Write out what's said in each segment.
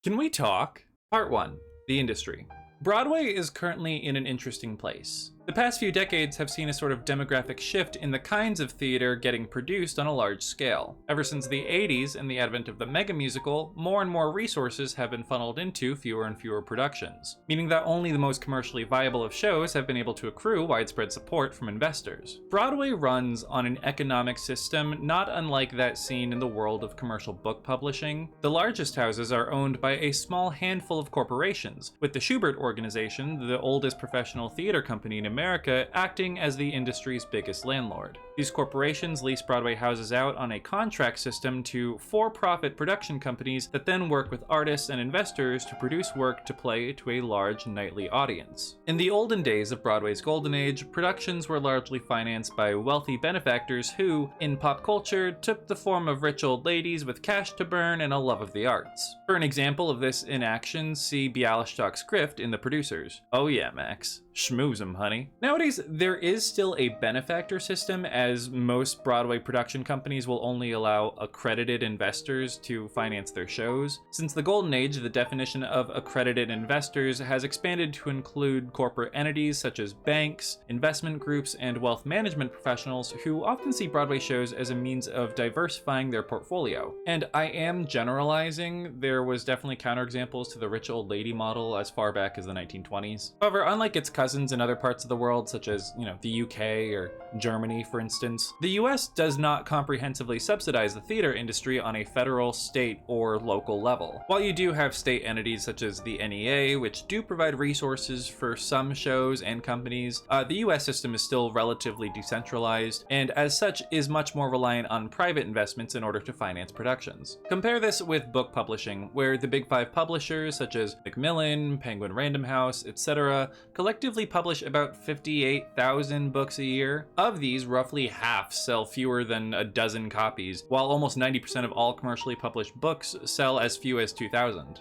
Can we talk? Part 1. The industry. Broadway is currently in an interesting place. The past few decades have seen a sort of demographic shift in the kinds of theater getting produced on a large scale. Ever since the 80s and the advent of the mega musical, more and more resources have been funneled into fewer and fewer productions, meaning that only the most commercially viable of shows have been able to accrue widespread support from investors. Broadway runs on an economic system not unlike that seen in the world of commercial book publishing. The largest houses are owned by a small handful of corporations, with the Schubert Organization, the oldest professional theater company in America, acting as the industry's biggest landlord. These corporations lease Broadway houses out on a contract system to for-profit production companies that then work with artists and investors to produce work to play to a large nightly audience. In the olden days of Broadway's golden age, productions were largely financed by wealthy benefactors who, in pop culture, took the form of rich old ladies with cash to burn and a love of the arts. For an example of this in action, see Bialystok Script in The Producers. Oh yeah, Max. Schmooze 'em, honey. Nowadays, there is still a benefactor system, as most Broadway production companies will only allow accredited investors to finance their shows. Since the golden age, the definition of accredited investors has expanded to include corporate entities such as banks, investment groups, and wealth management professionals who often see Broadway shows as a means of diversifying their portfolio. And I am generalizing, there was definitely counterexamples to the rich old lady model as far back as the 1920s. However, unlike its cousins in other parts of the world, such as, the UK or Germany, for instance, the US does not comprehensively subsidize the theater industry on a federal, state, or local level. While you do have state entities such as the NEA, which do provide resources for some shows and companies, the US system is still relatively decentralized, and as such is much more reliant on private investments in order to finance productions. Compare this with book publishing, where the big five publishers such as Macmillan, Penguin Random House, etc. collectively publish about 58,000 books a year. Of these, roughly half sell fewer than a dozen copies, while almost 90% of all commercially published books sell as few as 2,000.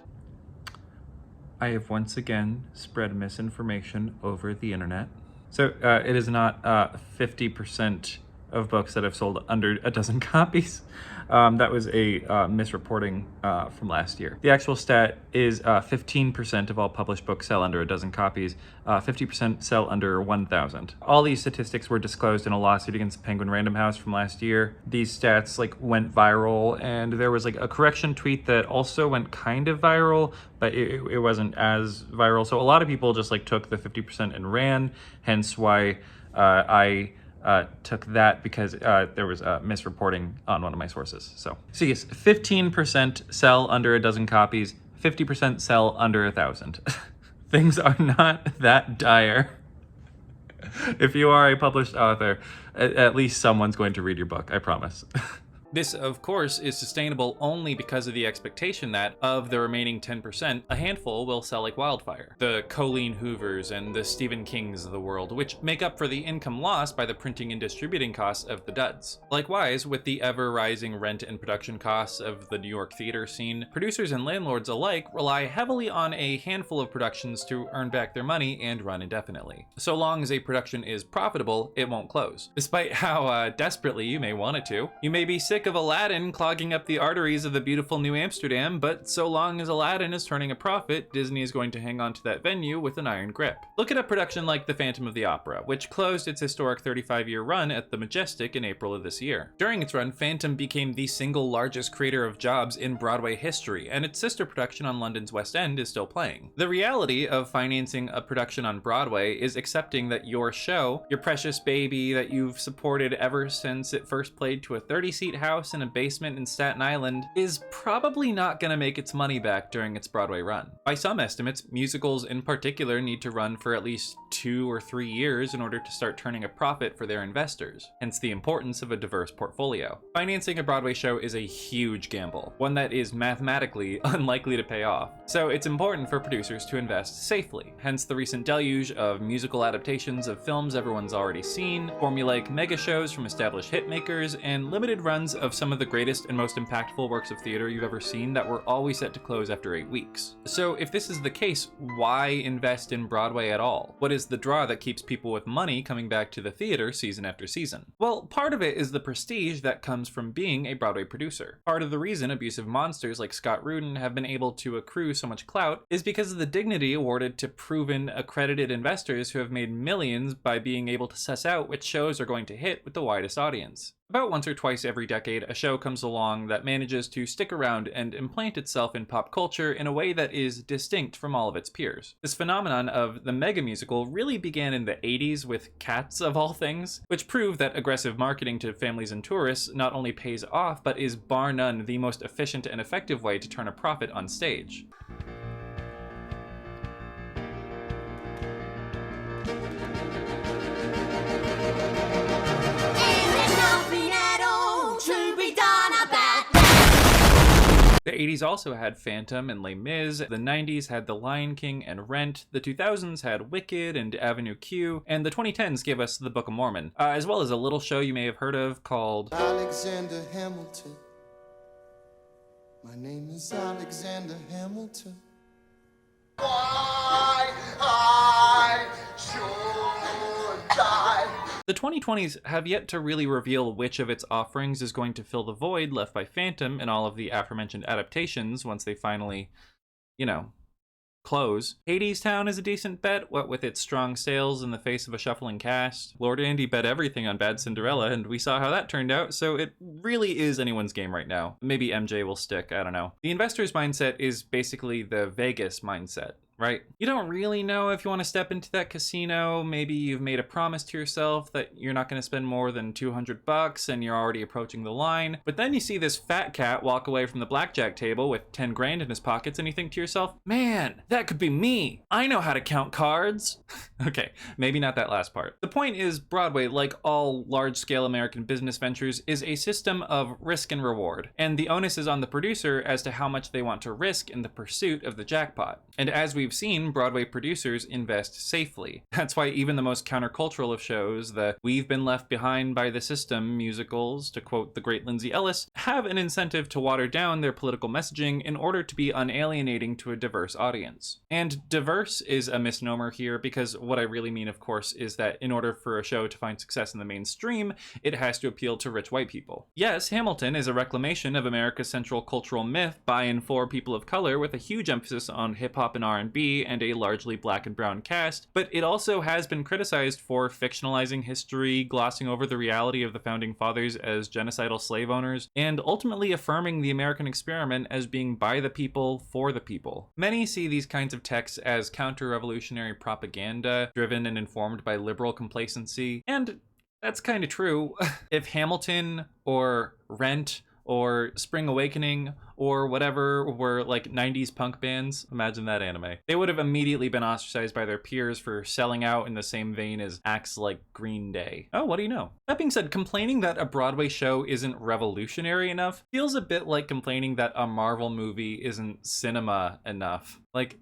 I have once again spread misinformation over the internet. So it is not 50% of books that have sold under a dozen copies. That was a misreporting from last year. The actual stat is 15% of all published books sell under a dozen copies, 50% sell under 1,000. All these statistics were disclosed in a lawsuit against Penguin Random House from last year. These stats went viral, and there was a correction tweet that also went kind of viral, but it wasn't as viral. So a lot of people just took the 50% and ran, hence why I took that, because there was misreporting on one of my sources. So yes, 15% sell under a dozen copies, 50% sell under 1,000. Things are not that dire. If you are a published author, at least someone's going to read your book, I promise. This, of course, is sustainable only because of the expectation that, of the remaining 10%, a handful will sell like wildfire. The Colleen Hoovers and the Stephen Kings of the world, which make up for the income lost by the printing and distributing costs of the duds. Likewise, with the ever-rising rent and production costs of the New York theater scene, producers and landlords alike rely heavily on a handful of productions to earn back their money and run indefinitely. So long as a production is profitable, it won't close. Despite how desperately you may want it to. You may be sick of Aladdin clogging up the arteries of the beautiful New Amsterdam, but so long as Aladdin is turning a profit, Disney is going to hang on to that venue with an iron grip. Look at a production like The Phantom of the Opera, which closed its historic 35-year run at the Majestic in April of this year. During its run, Phantom became the single largest creator of jobs in Broadway history, and its sister production on London's West End is still playing. The reality of financing a production on Broadway is accepting that your show, your precious baby that you've supported ever since it first played to a 30-seat house in a basement in Staten Island, is probably not going to make its money back during its Broadway run. By some estimates, musicals in particular need to run for at least 2 or 3 years in order to start turning a profit for their investors, hence the importance of a diverse portfolio. Financing a Broadway show is a huge gamble, one that is mathematically unlikely to pay off, so it's important for producers to invest safely, hence the recent deluge of musical adaptations of films everyone's already seen, formulaic mega shows from established hitmakers, and limited runs of some of the greatest and most impactful works of theater you've ever seen that were always set to close after 8 weeks. So if this is the case, why invest in Broadway at all? What is the draw that keeps people with money coming back to the theater season after season? Well, part of it is the prestige that comes from being a Broadway producer. Part of the reason abusive monsters like Scott Rudin have been able to accrue so much clout is because of the dignity awarded to proven, accredited investors who have made millions by being able to suss out which shows are going to hit with the widest audience. About once or twice every decade, a show comes along that manages to stick around and implant itself in pop culture in a way that is distinct from all of its peers. This phenomenon of the mega musical really began in the 80s with Cats of all things, which proved that aggressive marketing to families and tourists not only pays off, but is bar none the most efficient and effective way to turn a profit on stage. The 80s also had Phantom and Les Mis, the 90s had The Lion King and Rent, the 2000s had Wicked and Avenue Q, and the 2010s gave us The Book of Mormon, as well as a little show you may have heard of called Alexander Hamilton. My name is Alexander Hamilton. Why I should die. The 2020s have yet to really reveal which of its offerings is going to fill the void left by Phantom and all of the aforementioned adaptations once they finally, close. Hadestown is a decent bet, what with its strong sales in the face of a shuffling cast. Lord Andy bet everything on Bad Cinderella, and we saw how that turned out, so it really is anyone's game right now. Maybe MJ will stick, I don't know. The investor's mindset is basically the Vegas mindset. Right? You don't really know if you want to step into that casino. Maybe you've made a promise to yourself that you're not going to spend more than $200 and you're already approaching the line. But then you see this fat cat walk away from the blackjack table with 10 grand in his pockets and you think to yourself, man, that could be me. I know how to count cards. Okay, maybe not that last part. The point is, Broadway, like all large-scale American business ventures, is a system of risk and reward. And the onus is on the producer as to how much they want to risk in the pursuit of the jackpot. And as we've seen, Broadway producers invest safely. That's why even the most countercultural of shows, the "we've been left behind by the system" musicals, to quote the great Lindsay Ellis, have an incentive to water down their political messaging in order to be unalienating to a diverse audience. And diverse is a misnomer here, because what I really mean, of course, is that in order for a show to find success in the mainstream, it has to appeal to rich white people. Yes, Hamilton is a reclamation of America's central cultural myth by and for people of color, with a huge emphasis on hip-hop and R&B and a largely black and brown cast, but it also has been criticized for fictionalizing history, glossing over the reality of the founding fathers as genocidal slave owners, and ultimately affirming the American experiment as being by the people, for the people. Many see these kinds of texts as counter-revolutionary propaganda, driven and informed by liberal complacency, and that's kind of true. If Hamilton or Rent or Spring Awakening or whatever were like 90s punk bands, imagine that anime, they would have immediately been ostracized by their peers for selling out in the same vein as acts like Green Day. Oh, what do you know? That being said, complaining that a Broadway show isn't revolutionary enough feels a bit like complaining that a Marvel movie isn't cinema enough. Like,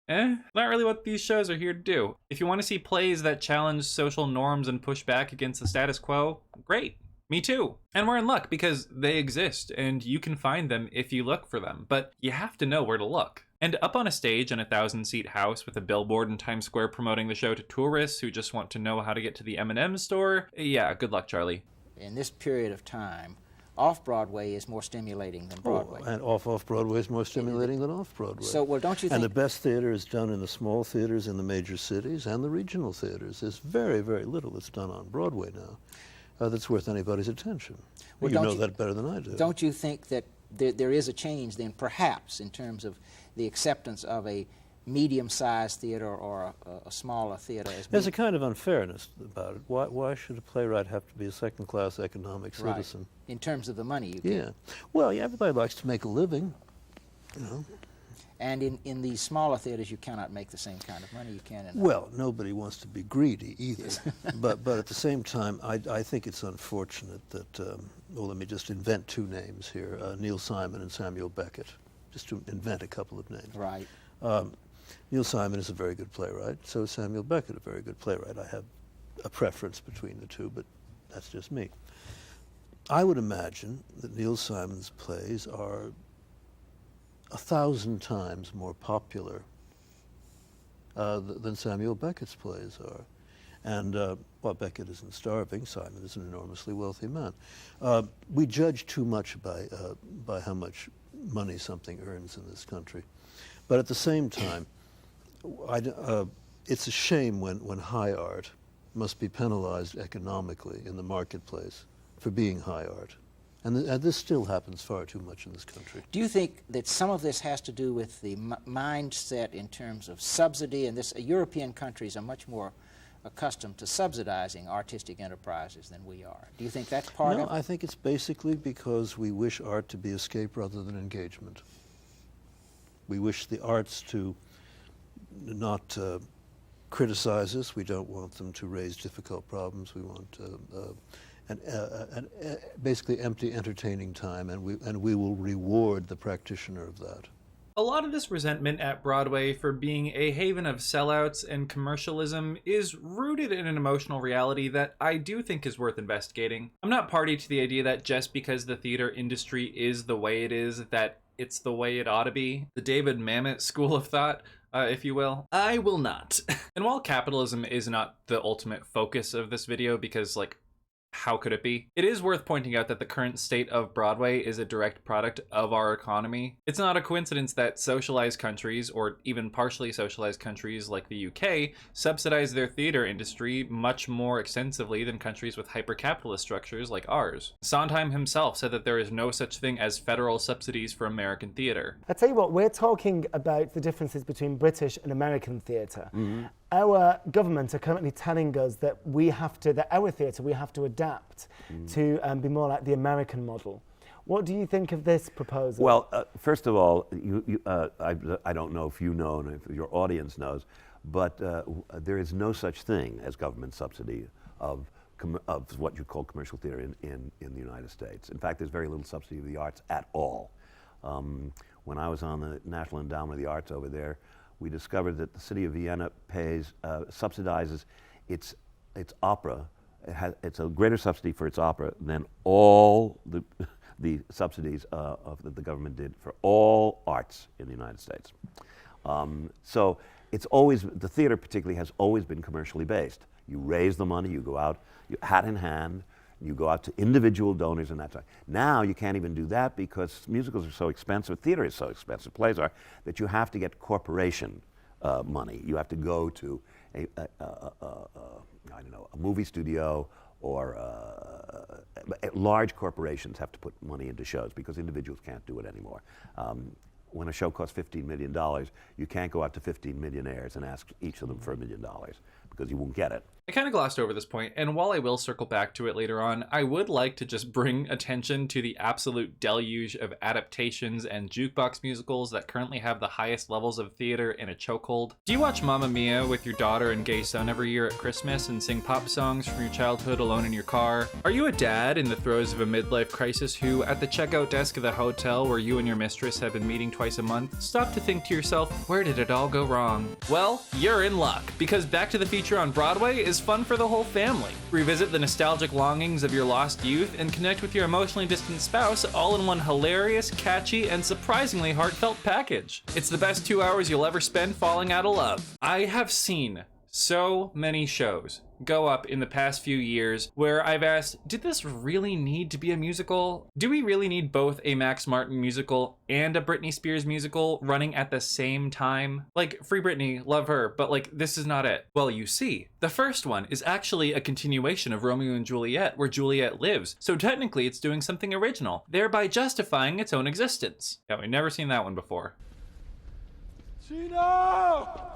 not really what these shows are here to do. If you want to see plays that challenge social norms and push back against the status quo, great. Me too. And we're in luck because they exist and you can find them if you look for them, but you have to know where to look. And up on a stage in a 1,000-seat house with a billboard in Times Square promoting the show to tourists who just want to know how to get to the M&M store, yeah, good luck, Charlie. In this period of time, off-Broadway is more stimulating than Broadway. Oh, and off-Broadway is more stimulating than off-Broadway. So, well, don't you think... And the best theater is done in the small theaters in the major cities and the regional theaters. There's very, very little that's done on Broadway now that's worth anybody's attention. Well, you know that better than I do. Don't you think that there is a change then, perhaps, in terms of the acceptance of a medium-sized theater or a smaller theater? There's a kind of unfairness about it. Why should a playwright have to be a second-class economic citizen? Right. In terms of the money you get. Yeah. Well, yeah, everybody likes to make a living, you know. And in these smaller theaters, you cannot make the same kind of money you can in... Well, nobody wants to be greedy either. but at the same time, I think it's unfortunate that, well, let me just invent two names here, Neil Simon and Samuel Beckett, just to invent a couple of names. Right. Neil Simon is a very good playwright, so is Samuel Beckett a very good playwright. I have a preference between the two, but that's just me. I would imagine that Neil Simon's plays are 1,000 times more popular than Samuel Beckett's plays are. And while Beckett isn't starving, Simon is an enormously wealthy man. We judge too much by how much money something earns in this country. But at the same time, it's a shame when high art must be penalized economically in the marketplace for being high art. And this still happens far too much in this country. Do you think that some of this has to do with the mindset in terms of subsidy? And European countries are much more accustomed to subsidizing artistic enterprises than we are. Do you think that's part of it? No, I think it's basically because we wish art to be escape rather than engagement. We wish the arts to not criticize us. We don't want them to raise difficult problems. We want basically empty entertaining time, and we will reward the practitioner of that. A lot of this resentment at Broadway for being a haven of sellouts and commercialism is rooted in an emotional reality that I do think is worth investigating. I'm not party to the idea that just because the theater industry is the way it is, that it's the way it ought to be. The David Mamet school of thought, if you will. I will not. And while capitalism is not the ultimate focus of this video, because, like, how could it be? It is worth pointing out that the current state of Broadway is a direct product of our economy. It's not a coincidence that socialized countries, or even partially socialized countries like the UK, subsidize their theater industry much more extensively than countries with hyper-capitalist structures like ours. Sondheim himself said that there is no such thing as federal subsidies for American theater. I tell you what, we're talking about the differences between British and American theatre. Mm-hmm. Our government are currently telling us that our theatre, we have to adapt to be more like the American model. What do you think of this proposal? Well, first of all, I don't know if you know and if your audience knows, but there is no such thing as government subsidy of what you call commercial theater in the United States. In fact, there's very little subsidy of the arts at all. When I was on the National Endowment of the Arts over there, we discovered that the city of Vienna subsidizes its opera. It's a greater subsidy for its opera than all the subsidies that the government did for all arts in the United States. So it's always, the theater particularly has always been commercially based. You raise the money, you go out, hat in hand, you go out to individual donors and that type. Now you can't even do that because musicals are so expensive, theater is so expensive, plays are, that you have to get corporation money. You have to go to I don't know, a movie studio or large corporations have to put money into shows because individuals can't do it anymore. When a show costs $15 million, you can't go out to 15 millionaires and ask each of them for $1 million because you won't get it. I kind of glossed over this point, and while I will circle back to it later on, I would like to just bring attention to the absolute deluge of adaptations and jukebox musicals that currently have the highest levels of theater in a chokehold. Do you watch Mamma Mia with your daughter and gay son every year at Christmas and sing pop songs from your childhood alone in your car? Are you a dad in the throes of a midlife crisis who, at the checkout desk of the hotel where you and your mistress have been meeting twice a month, stop to think to yourself, where did it all go wrong? Well, you're in luck, because Back to the Future on Broadway is fun for the whole family. Revisit the nostalgic longings of your lost youth and connect with your emotionally distant spouse all in one hilarious, catchy, and surprisingly heartfelt package. It's the best 2 hours you'll ever spend falling out of love. I have seen so many shows go up in the past few years where I've asked, did this really need to be a musical? Do we really need both a Max Martin musical and a Britney Spears musical running at the same time? Like, Free Britney, love her, but like, this is not it. Well, you see, the first one is actually a continuation of Romeo and Juliet, where Juliet lives, so technically it's doing something original, thereby justifying its own existence. Yeah, we've never seen that one before. Chino!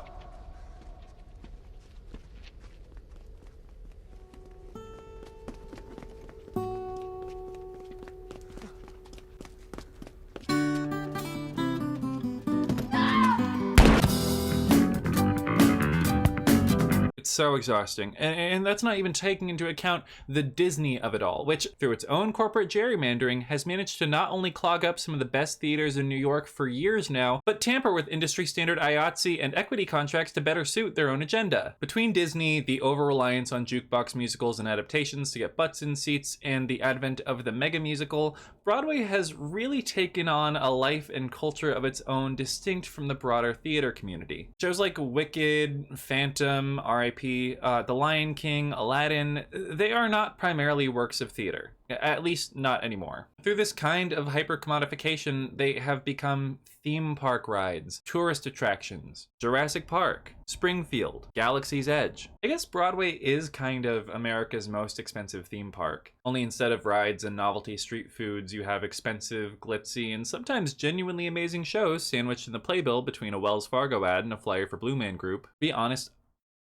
so exhausting. And that's not even taking into account the Disney of it all, which, through its own corporate gerrymandering, has managed to not only clog up some of the best theaters in New York for years now, but tamper with industry standard IATSE and equity contracts to better suit their own agenda. Between Disney, the over-reliance on jukebox musicals and adaptations to get butts in seats, and the advent of the mega musical, Broadway has really taken on a life and culture of its own distinct from the broader theater community. Shows like Wicked, Phantom, R.I.P., The Lion King, Aladdin, they are not primarily works of theater. At least not anymore. Through this kind of hyper-commodification, they have become theme park rides, tourist attractions, Jurassic Park, Springfield, Galaxy's Edge. I guess Broadway is kind of America's most expensive theme park. Only instead of rides and novelty street foods, you have expensive, glitzy, and sometimes genuinely amazing shows sandwiched in the playbill between a Wells Fargo ad and a flyer for Blue Man Group. Be honest,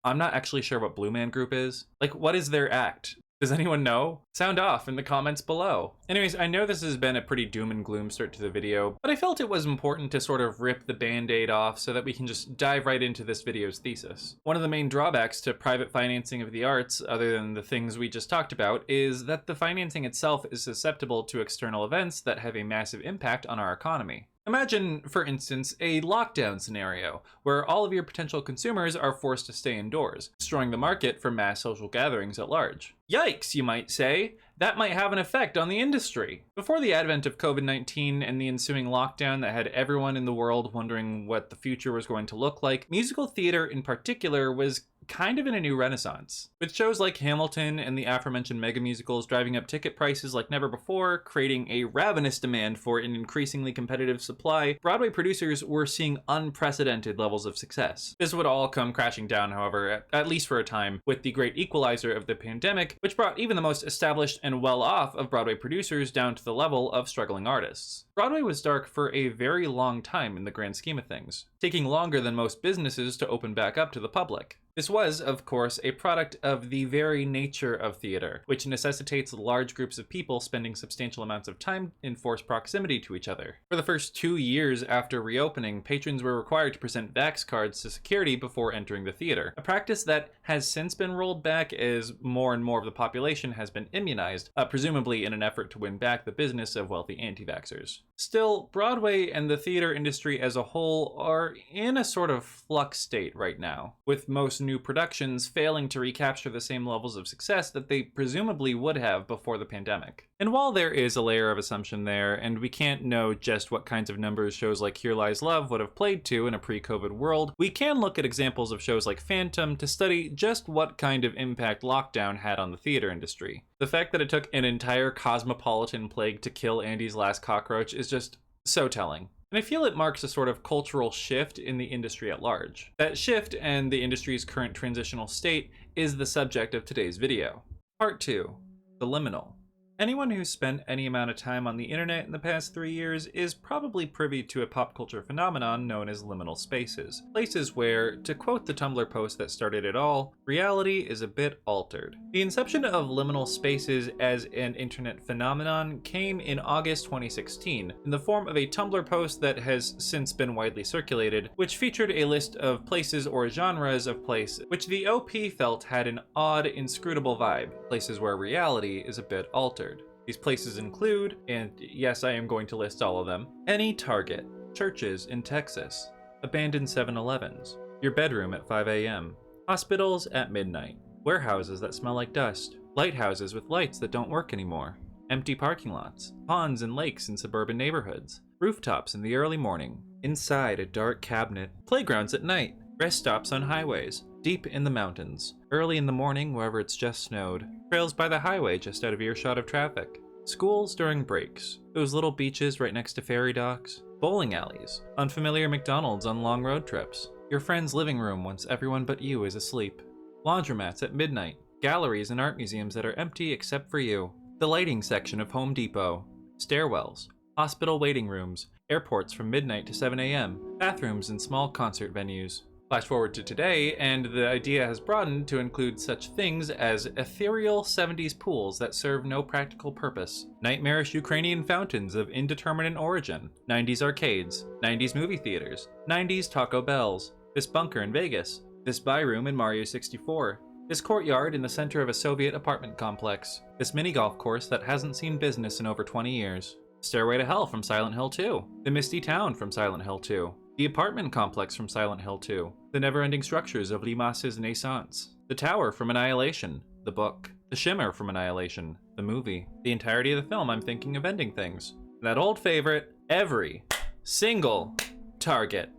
I'm not actually sure what Blue Man Group is. Like, what is their act? Does anyone know? Sound off in the comments below. Anyways, I know this has been a pretty doom and gloom start to the video, but I felt it was important to sort of rip the band-aid off so that we can just dive right into this video's thesis. One of the main drawbacks to private financing of the arts, other than the things we just talked about, is that the financing itself is susceptible to external events that have a massive impact on our economy. Imagine, for instance, a lockdown scenario, where all of your potential consumers are forced to stay indoors, destroying the market for mass social gatherings at large. Yikes, you might say. That might have an effect on the industry. Before the advent of COVID-19 and the ensuing lockdown that had everyone in the world wondering what the future was going to look like, musical theater in particular was kind of in a new renaissance. With shows like Hamilton and the aforementioned mega musicals driving up ticket prices like never before, creating a ravenous demand for an increasingly competitive supply, Broadway producers were seeing unprecedented levels of success. This would all come crashing down, however, at least for a time, with the great equalizer of the pandemic, which brought even the most established and well-off of Broadway producers down to the level of struggling artists. Broadway was dark for a very long time in the grand scheme of things, taking longer than most businesses to open back up to the public. This was, of course, a product of the very nature of theater, which necessitates large groups of people spending substantial amounts of time in forced proximity to each other. For the first 2 years after reopening, patrons were required to present Vax cards to security before entering the theater, a practice that has since been rolled back as more and more of the population has been immunized, presumably in an effort to win back the business of wealthy anti-vaxxers. Still, Broadway and the theater industry as a whole are in a sort of flux state right now, with most new productions failing to recapture the same levels of success that they presumably would have before the pandemic. And while there is a layer of assumption there, and we can't know just what kinds of numbers shows like Here Lies Love would have played to in a pre-COVID world, we can look at examples of shows like Phantom to study just what kind of impact lockdown had on the theater industry. The fact that it took an entire cosmopolitan plague to kill Andy's last cockroach is just so telling. And I feel it marks a sort of cultural shift in the industry at large. That shift and the industry's current transitional state is the subject of today's video. Part 2, the liminal. Anyone who's spent any amount of time on the internet in the past 3 years is probably privy to a pop culture phenomenon known as liminal spaces. Places where, to quote the Tumblr post that started it all, reality is a bit altered. The inception of liminal spaces as an internet phenomenon came in August 2016 in the form of a Tumblr post that has since been widely circulated, which featured a list of places or genres of place which the OP felt had an odd, inscrutable vibe, places where reality is a bit altered. These places include, and yes, I am going to list all of them, any Target, churches in Texas, abandoned 7-Elevens, your bedroom at 5 a.m., hospitals at midnight, warehouses that smell like dust, lighthouses with lights that don't work anymore, empty parking lots, ponds and lakes in suburban neighborhoods, rooftops in the early morning, inside a dark cabinet, playgrounds at night, rest stops on highways, deep in the mountains, early in the morning wherever it's just snowed, trails by the highway just out of earshot of traffic, schools during breaks, those little beaches right next to ferry docks, bowling alleys, unfamiliar McDonald's on long road trips, your friend's living room once everyone but you is asleep, laundromats at midnight, galleries and art museums that are empty except for you, the lighting section of Home Depot, stairwells, hospital waiting rooms, airports from midnight to 7 a.m., bathrooms and small concert venues. Flash forward to today, and the idea has broadened to include such things as ethereal 70s pools that serve no practical purpose, nightmarish Ukrainian fountains of indeterminate origin, 90s arcades, 90s movie theaters, 90s Taco Bells, this bunker in Vegas, this ballroom in Mario 64, this courtyard in the center of a Soviet apartment complex, this mini-golf course that hasn't seen business in over 20 years, Stairway to Hell from Silent Hill 2, the Misty Town from Silent Hill 2, the apartment complex from Silent Hill 2, the never-ending structures of Limas's Naissance, the tower from Annihilation, the book, the shimmer from Annihilation, the movie, the entirety of the film I'm thinking of ending things. That old favorite, every single target.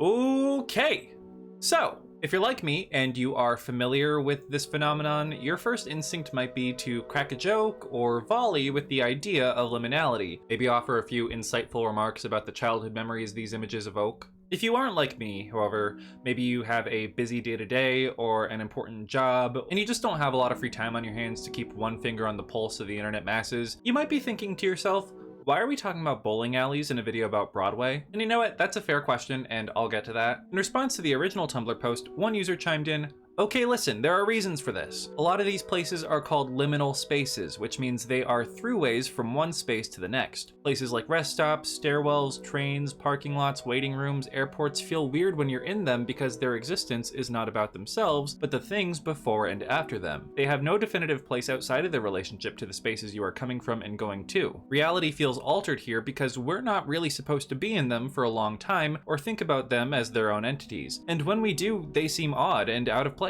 Okay, so if you're like me and you are familiar with this phenomenon, your first instinct might be to crack a joke or volley with the idea of liminality, maybe offer a few insightful remarks about the childhood memories these images evoke. If you aren't like me, however, maybe you have a busy day-to-day or an important job, and you just don't have a lot of free time on your hands to keep one finger on the pulse of the internet masses, you might be thinking to yourself, why are we talking about bowling alleys in a video about Broadway? And you know what, that's a fair question, and I'll get to that. In response to the original Tumblr post, one user chimed in, okay, listen, there are reasons for this. A lot of these places are called liminal spaces, which means they are throughways from one space to the next. Places like rest stops, stairwells, trains, parking lots, waiting rooms, airports feel weird when you're in them because their existence is not about themselves, but the things before and after them. They have no definitive place outside of their relationship to the spaces you are coming from and going to. Reality feels altered here because we're not really supposed to be in them for a long time or think about them as their own entities. And when we do, they seem odd and out of place.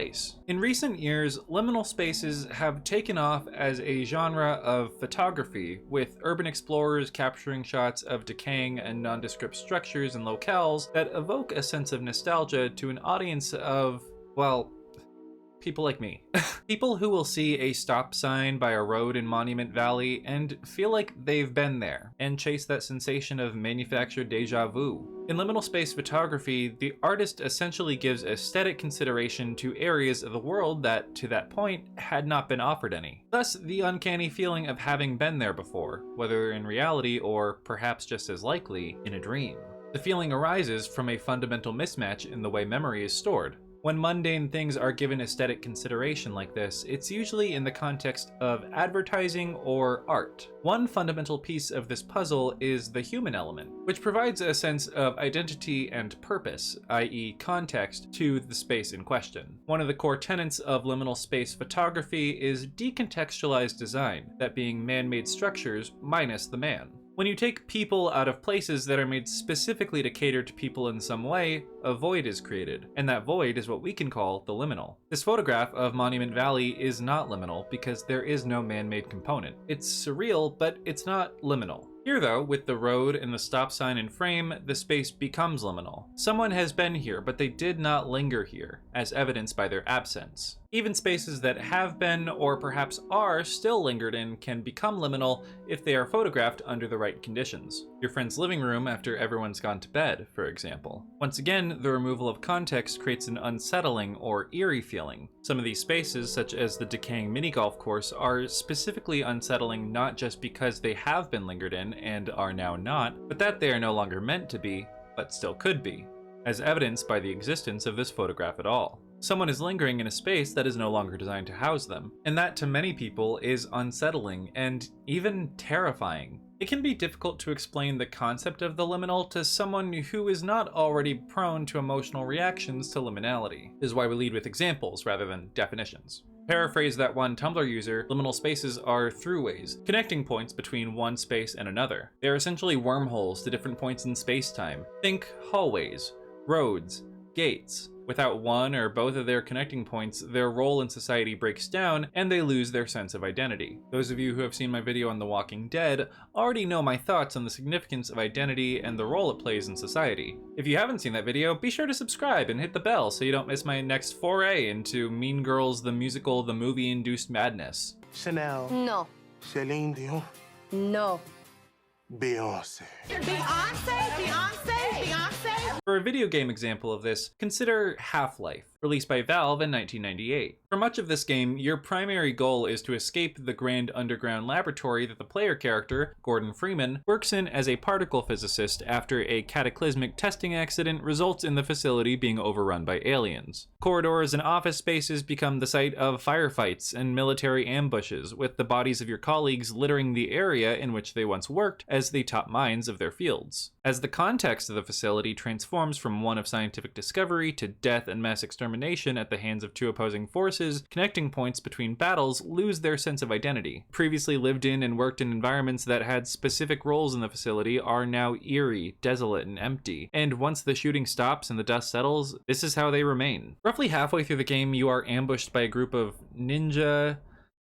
In recent years, liminal spaces have taken off as a genre of photography, with urban explorers capturing shots of decaying and nondescript structures and locales that evoke a sense of nostalgia to an audience of, well, people like me. People who will see a stop sign by a road in Monument Valley and feel like they've been there, and chase that sensation of manufactured deja vu. In liminal space photography, the artist essentially gives aesthetic consideration to areas of the world that, to that point, had not been offered any. Thus, the uncanny feeling of having been there before, whether in reality or, perhaps just as likely, in a dream. The feeling arises from a fundamental mismatch in the way memory is stored. When mundane things are given aesthetic consideration like this, it's usually in the context of advertising or art. One fundamental piece of this puzzle is the human element, which provides a sense of identity and purpose, i.e. context, to the space in question. One of the core tenets of liminal space photography is decontextualized design, that being man-made structures minus the man. When you take people out of places that are made specifically to cater to people in some way, a void is created, and that void is what we can call the liminal. This photograph of Monument Valley is not liminal because there is no man-made component. It's surreal, but it's not liminal. Here though, with the road and the stop sign in frame, the space becomes liminal. Someone has been here, but they did not linger here, as evidenced by their absence. Even spaces that have been, or perhaps are, still lingered in can become liminal if they are photographed under the right conditions. Your friend's living room after everyone's gone to bed, for example. Once again, the removal of context creates an unsettling or eerie feeling. Some of these spaces, such as the decaying mini-golf course, are specifically unsettling not just because they have been lingered in and are now not, but that they are no longer meant to be, but still could be, as evidenced by the existence of this photograph at all. Someone is lingering in a space that is no longer designed to house them, and that to many people is unsettling and even terrifying. It can be difficult to explain the concept of the liminal to someone who is not already prone to emotional reactions to liminality. This is why we lead with examples rather than definitions. Paraphrase that one Tumblr user, liminal spaces are throughways, connecting points between one space and another. They are essentially wormholes to different points in space-time. Think hallways, roads, gates. Without one or both of their connecting points, their role in society breaks down and they lose their sense of identity. Those of you who have seen my video on The Walking Dead already know my thoughts on the significance of identity and the role it plays in society. If you haven't seen that video, be sure to subscribe and hit the bell so you don't miss my next foray into Mean Girls the Musical, the movie-induced madness. Chanel. No. Celine Dion. No. Beyonce. For a video game example of this, consider Half-Life, released by Valve in 1998. For much of this game, your primary goal is to escape the grand underground laboratory that the player character, Gordon Freeman, works in as a particle physicist after a cataclysmic testing accident results in the facility being overrun by aliens. Corridors and office spaces become the site of firefights and military ambushes, with the bodies of your colleagues littering the area in which they once worked as the top minds of their fields. As the context of the facility transforms from one of scientific discovery to death and mass extermination at the hands of two opposing forces, connecting points between battles lose their sense of identity. Previously lived in and worked in environments that had specific roles in the facility are now eerie, desolate, and empty. And once the shooting stops and the dust settles, this is how they remain. Roughly halfway through the game, you are ambushed by a group of ninja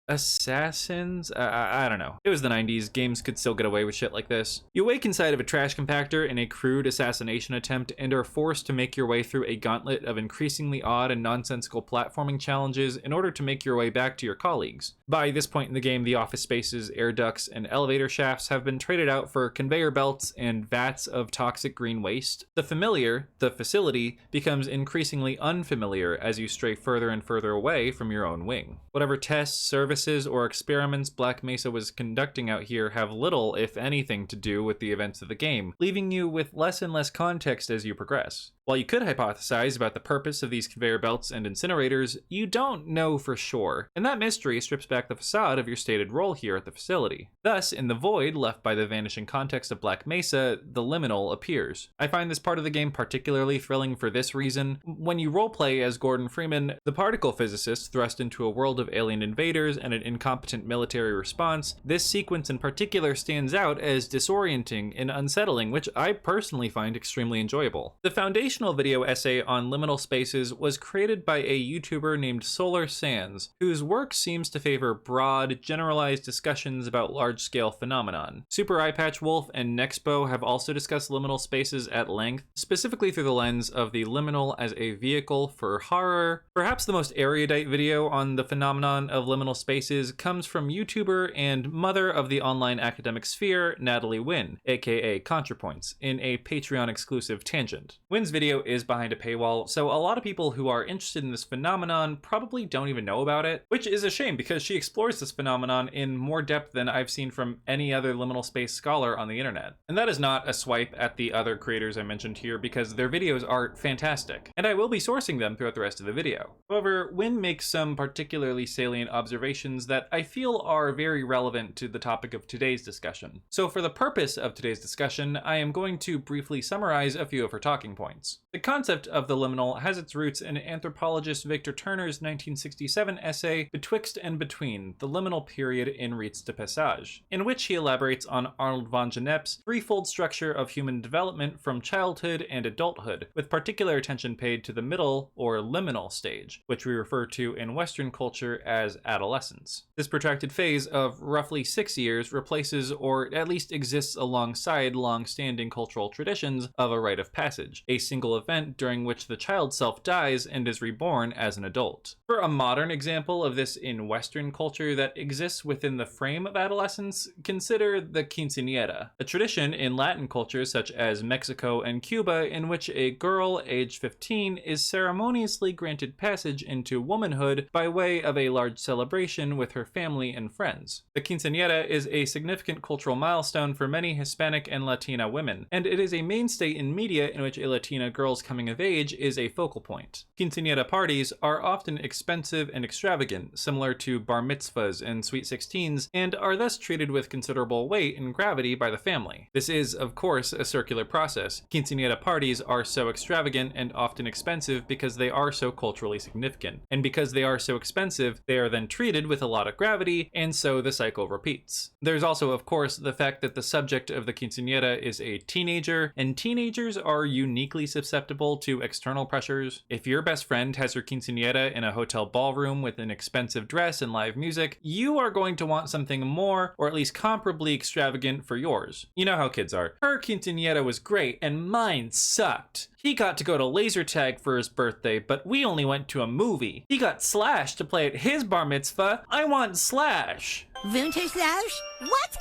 assassins? I don't know. It was the 90s. Games could still get away with shit like this. You wake inside of a trash compactor in a crude assassination attempt and are forced to make your way through a gauntlet of increasingly odd and nonsensical platforming challenges in order to make your way back to your colleagues. By this point in the game, the office spaces, air ducts, and elevator shafts have been traded out for conveyor belts and vats of toxic green waste. The familiar, the facility, becomes increasingly unfamiliar as you stray further and further away from your own wing. Whatever tests, services, or experiments Black Mesa was conducting out here have little, if anything, to do with the events of the game, leaving you with less and less context as you progress. While you could hypothesize about the purpose of these conveyor belts and incinerators, you don't know for sure, and that mystery strips back the facade of your stated role here at the facility. Thus, in the void left by the vanishing context of Black Mesa, the liminal appears. I find this part of the game particularly thrilling for this reason. When you roleplay as Gordon Freeman, the particle physicist thrust into a world of alien invaders and an incompetent military response, this sequence in particular stands out as disorienting and unsettling, which I personally find extremely enjoyable. The foundational video essay on liminal spaces was created by a YouTuber named Solar Sands, whose work seems to favor broad, generalized discussions about large-scale phenomenon. Super Eyepatch Wolf and Nexpo have also discussed liminal spaces at length, specifically through the lens of the liminal as a vehicle for horror. Perhaps the most erudite video on the phenomenon of liminal spaces comes from YouTuber and mother of the online academic sphere, Natalie Wynn, aka ContraPoints, in a Patreon-exclusive tangent. Wynn's video is behind a paywall, so a lot of people who are interested in this phenomenon probably don't even know about it, which is a shame because she explores this phenomenon in more depth than I've seen from any other liminal space scholar on the internet. And that is not a swipe at the other creators I mentioned here because their videos are fantastic, and I will be sourcing them throughout the rest of the video. However, Wynn makes some particularly salient observations that I feel are very relevant to the topic of today's discussion. So for the purpose of today's discussion, I am going to briefly summarize a few of her talking points. The concept of the liminal has its roots in anthropologist Victor Turner's 1967 essay Betwixt and Between, the Liminal Period in Rites de Passage, in which he elaborates on Arnold von Gennep's threefold structure of human development from childhood and adulthood, with particular attention paid to the middle or liminal stage, which we refer to in Western culture as adolescence. This protracted phase of roughly 6 years replaces or at least exists alongside long-standing cultural traditions of a rite of passage, a single event during which the child self dies and is reborn as an adult. For a modern example of this in Western culture that exists within the frame of adolescence, consider the quinceañera, a tradition in Latin cultures such as Mexico and Cuba in which a girl aged 15 is ceremoniously granted passage into womanhood by way of a large celebration with her family and friends. The quinceañera is a significant cultural milestone for many Hispanic and Latina women, and it is a mainstay in media in which a Latina girl's coming of age is a focal point. Quinceañera parties are often expensive and extravagant, similar to bar mitzvahs and sweet 16s, and are thus treated with considerable weight and gravity by the family. This is, of course, a circular process. Quinceañera parties are so extravagant and often expensive because they are so culturally significant, and because they are so expensive, they are then treated with a lot of gravity, and so the cycle repeats. There's also, of course, the fact that the subject of the quinceañera is a teenager, and teenagers are uniquely susceptible to external pressures. If your best friend has her quinceañera in a hotel ballroom with an expensive dress and live music, you are going to want something more, or at least comparably extravagant for yours. You know how kids are. Her quinceañera was great, and mine sucked. He got to go to laser tag for his birthday, but we only went to a movie. He got Slash to play at his bar mitzvah. I want Slash. Winter Slash? What?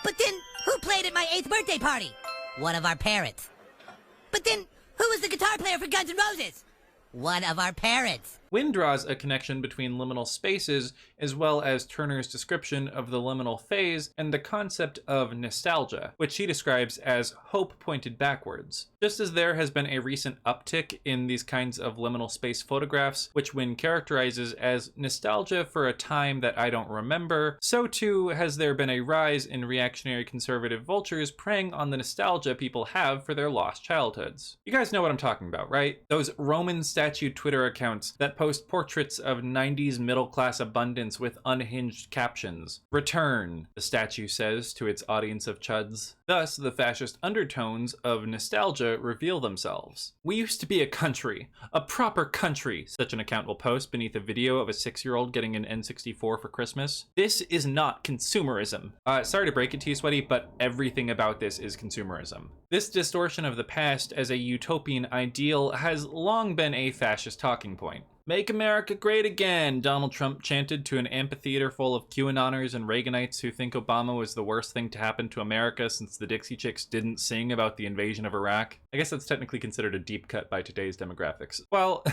But then, who played at my 8th birthday party? One of our parents. But then, who was the guitar player for Guns N' Roses? One of our parents. Wynne draws a connection between liminal spaces as well as Turner's description of the liminal phase and the concept of nostalgia, which he describes as hope pointed backwards. Just as there has been a recent uptick in these kinds of liminal space photographs, which Wynne characterizes as nostalgia for a time that I don't remember, so too has there been a rise in reactionary conservative vultures preying on the nostalgia people have for their lost childhoods. You guys know what I'm talking about, right? Those Roman statue Twitter accounts that post portraits of 90s middle-class abundance with unhinged captions. "Return," the statue says to its audience of chuds. Thus, the fascist undertones of nostalgia reveal themselves. "We used to be a country, a proper country," such an account will post beneath a video of a 6-year-old getting an N64 for Christmas. This is not consumerism. Sorry to break it to you, Sweaty, but everything about this is consumerism. This distortion of the past as a utopian ideal has long been a fascist talking point. "Make America great again," Donald Trump chanted to an amphitheater full of QAnoners and Reaganites who think Obama was the worst thing to happen to America since the Dixie Chicks didn't sing about the invasion of Iraq. I guess that's technically considered a deep cut by today's demographics. Well,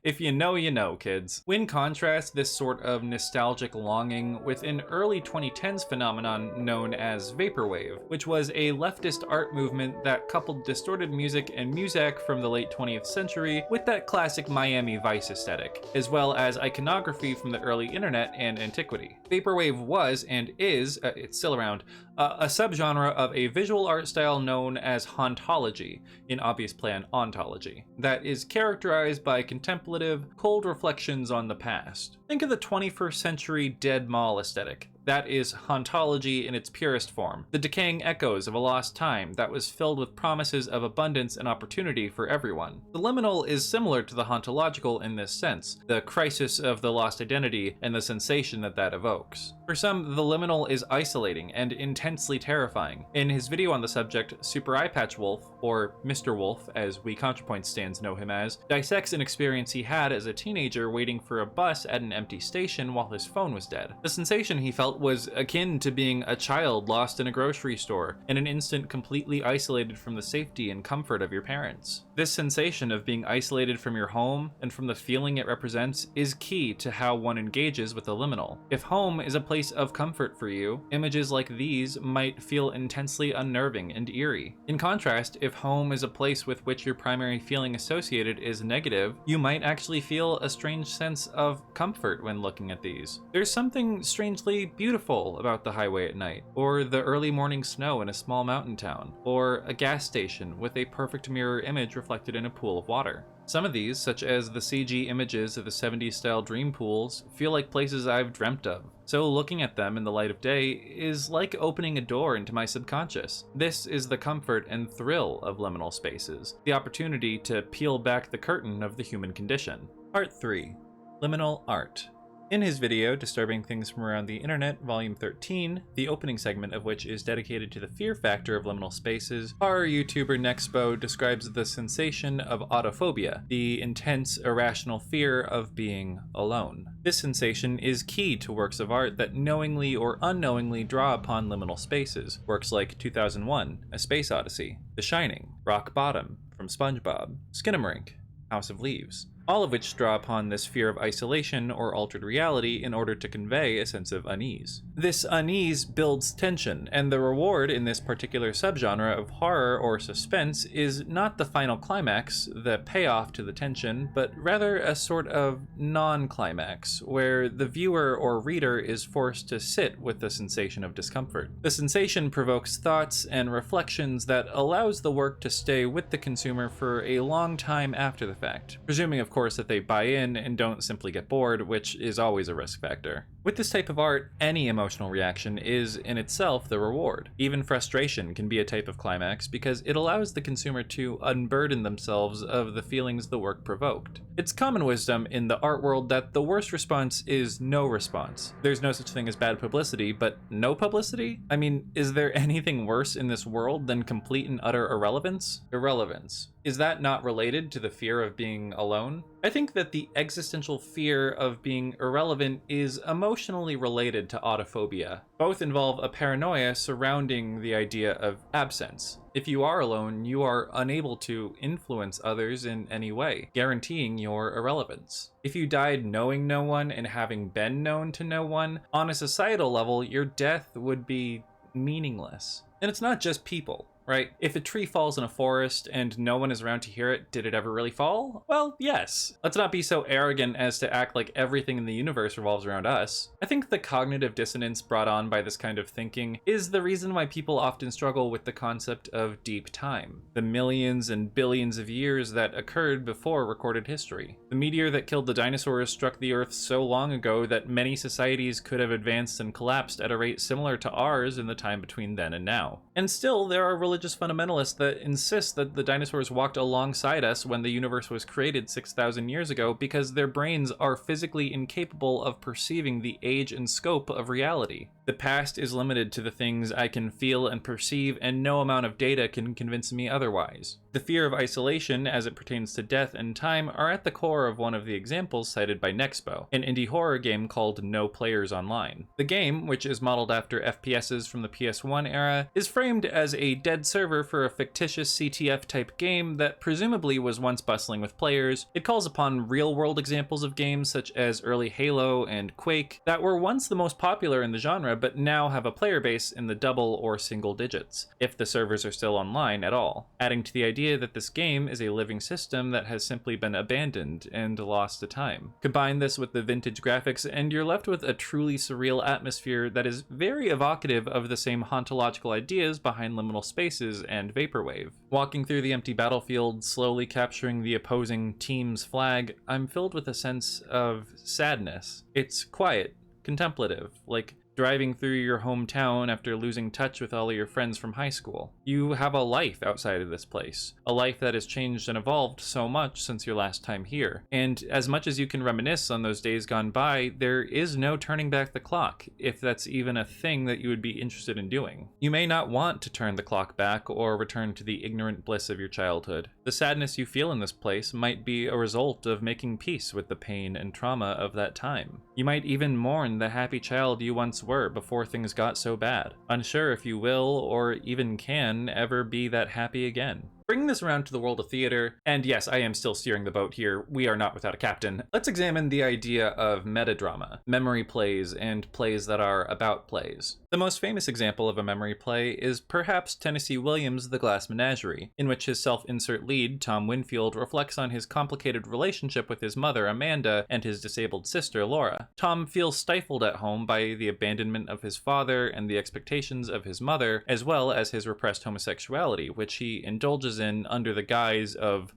if you know, kids. Wynne contrasts this sort of nostalgic longing with an early 2010s phenomenon known as vaporwave, which was a leftist art movement that coupled distorted music and muzak from the late 20th century with that classic Miami Vice aesthetic, as well as iconography from the early internet and antiquity. Vaporwave was, and is, it's still around, a subgenre of a visual art style known as hauntology, in obvious play on ontology, that is characterized by contemplative, cold reflections on the past. Think of the 21st century dead mall aesthetic. That is hauntology in its purest form, the decaying echoes of a lost time that was filled with promises of abundance and opportunity for everyone. The liminal is similar to the hauntological in this sense, the crisis of the lost identity and the sensation that that evokes. For some, the liminal is isolating and intensely terrifying. In his video on the subject, Super Eyepatch Wolf, or Mr. Wolf as we ContraPoint stands know him as, dissects an experience he had as a teenager waiting for a bus at an empty station while his phone was dead. The sensation he felt was akin to being a child lost in a grocery store, in an instant completely isolated from the safety and comfort of your parents. This sensation of being isolated from your home and from the feeling it represents is key to how one engages with the liminal. If home is a place of comfort for you, images like these might feel intensely unnerving and eerie. In contrast, if home is a place with which your primary feeling associated is negative, you might actually feel a strange sense of comfort when looking at these. There's something strangely beautiful about the highway at night, or the early morning snow in a small mountain town, or a gas station with a perfect mirror image reflected in a pool of water. Some of these, such as the CG images of the 70s style dream pools, feel like places I've dreamt of. So looking at them in the light of day is like opening a door into my subconscious. This is the comfort and thrill of liminal spaces, the opportunity to peel back the curtain of the human condition. Part 3. Liminal Art. In his video, Disturbing Things from Around the Internet, Volume 13, the opening segment of which is dedicated to the fear factor of liminal spaces, horror YouTuber Nexpo describes the sensation of autophobia, the intense, irrational fear of being alone. This sensation is key to works of art that knowingly or unknowingly draw upon liminal spaces, works like 2001, A Space Odyssey, The Shining, Rock Bottom, from SpongeBob, Skinamarink, House of Leaves, all of which draw upon this fear of isolation or altered reality in order to convey a sense of unease. This unease builds tension, and the reward in this particular subgenre of horror or suspense is not the final climax, the payoff to the tension, but rather a sort of non-climax, where the viewer or reader is forced to sit with the sensation of discomfort. The sensation provokes thoughts and reflections that allows the work to stay with the consumer for a long time after the fact, presuming of course that they buy in and don't simply get bored, which is always a risk factor. With this type of art, any emotional reaction is in itself the reward. Even frustration can be a type of climax because it allows the consumer to unburden themselves of the feelings the work provoked. It's common wisdom in the art world that the worst response is no response. There's no such thing as bad publicity, but no publicity? I mean, is there anything worse in this world than complete and utter irrelevance? Irrelevance. Is that not related to the fear of being alone? I think that the existential fear of being irrelevant is emotionally related to autophobia. Both involve a paranoia surrounding the idea of absence. If you are alone, you are unable to influence others in any way, guaranteeing your irrelevance. If you died knowing no one and having been known to no one, on a societal level, your death would be meaningless. And it's not just people, right? If a tree falls in a forest and no one is around to hear it, did it ever really fall? Well, yes. Let's not be so arrogant as to act like everything in the universe revolves around us. I think the cognitive dissonance brought on by this kind of thinking is the reason why people often struggle with the concept of deep time, the millions and billions of years that occurred before recorded history. The meteor that killed the dinosaurs struck the Earth so long ago that many societies could have advanced and collapsed at a rate similar to ours in the time between then and now. And still, there are religious fundamentalists that insist that the dinosaurs walked alongside us when the universe was created 6,000 years ago because their brains are physically incapable of perceiving the age and scope of reality. The past is limited to the things I can feel and perceive, and no amount of data can convince me otherwise. The fear of isolation as it pertains to death and time are at the core of one of the examples cited by Nexpo, an indie horror game called No Players Online. The game, which is modeled after FPSs from the PS1 era, is framed as a dead server for a fictitious CTF-type game that presumably was once bustling with players. It calls upon real-world examples of games such as early Halo and Quake that were once the most popular in the genre but now have a player base in the double or single digits, if the servers are still online at all, adding to the idea that this game is a living system that has simply been abandoned and lost to time. Combine this with the vintage graphics and you're left with a truly surreal atmosphere that is very evocative of the same hauntological ideas behind liminal spaces and vaporwave. Walking through the empty battlefield, slowly capturing the opposing team's flag, I'm filled with a sense of sadness. It's quiet, contemplative, like driving through your hometown after losing touch with all of your friends from high school. You have a life outside of this place, a life that has changed and evolved so much since your last time here. And as much as you can reminisce on those days gone by, there is no turning back the clock, if that's even a thing that you would be interested in doing. You may not want to turn the clock back or return to the ignorant bliss of your childhood. The sadness you feel in this place might be a result of making peace with the pain and trauma of that time. You might even mourn the happy child you once were before things got so bad, unsure if you will or even can ever be that happy again. Bringing this around to the world of theater, and yes, I am still steering the boat here, we are not without a captain, let's examine the idea of metadrama, memory plays, and plays that are about plays. The most famous example of a memory play is perhaps Tennessee Williams' The Glass Menagerie, in which his self-insert lead, Tom Winfield, reflects on his complicated relationship with his mother, Amanda, and his disabled sister, Laura. Tom feels stifled at home by the abandonment of his father and the expectations of his mother, as well as his repressed homosexuality, which he indulges in under the guise of,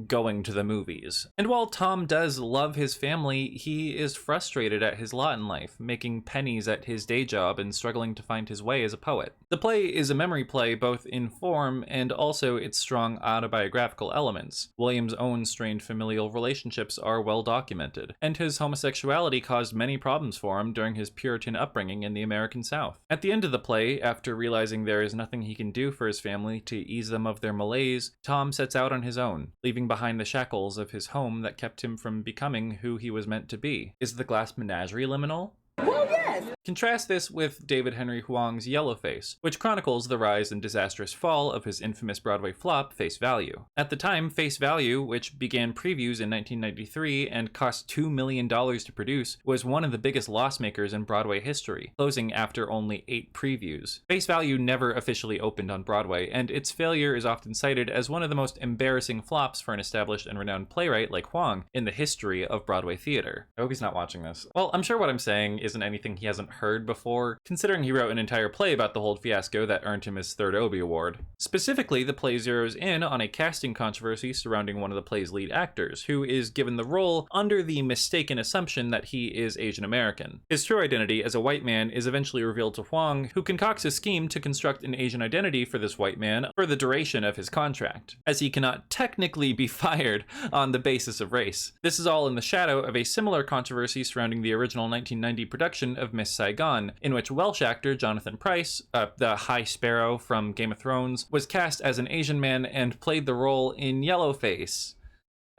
going to the movies. And while Tom does love his family, he is frustrated at his lot in life, making pennies at his day job and struggling to find his way as a poet. The play is a memory play both in form and also its strong autobiographical elements. Williams' own strained familial relationships are well documented, and his homosexuality caused many problems for him during his Puritan upbringing in the American South. At the end of the play, after realizing there is nothing he can do for his family to ease them of their malaise, Tom sets out on his own, leaving behind the shackles of his home that kept him from becoming who he was meant to be. Is The Glass Menagerie liminal? Well, yes. Contrast this with David Henry Hwang's Yellowface, which chronicles the rise and disastrous fall of his infamous Broadway flop, Face Value. At the time, Face Value, which began previews in 1993 and cost $2 million to produce, was one of the biggest loss makers in Broadway history, closing after only 8 previews. Face Value never officially opened on Broadway, and its failure is often cited as one of the most embarrassing flops for an established and renowned playwright like Hwang in the history of Broadway theater. I hope he's not watching this. Well, I'm sure what I'm saying isn't anything he hasn't heard before, considering he wrote an entire play about the whole fiasco that earned him his 3rd Obie Award. Specifically, the play zeroes in on a casting controversy surrounding one of the play's lead actors, who is given the role under the mistaken assumption that he is Asian American. His true identity as a white man is eventually revealed to Hwang, who concocts a scheme to construct an Asian identity for this white man for the duration of his contract, as he cannot technically be fired on the basis of race. This is all in the shadow of a similar controversy surrounding the original 1990 production of Miss Saigon, in which Welsh actor Jonathan Pryce, the High Sparrow from Game of Thrones, was cast as an Asian man and played the role in Yellowface.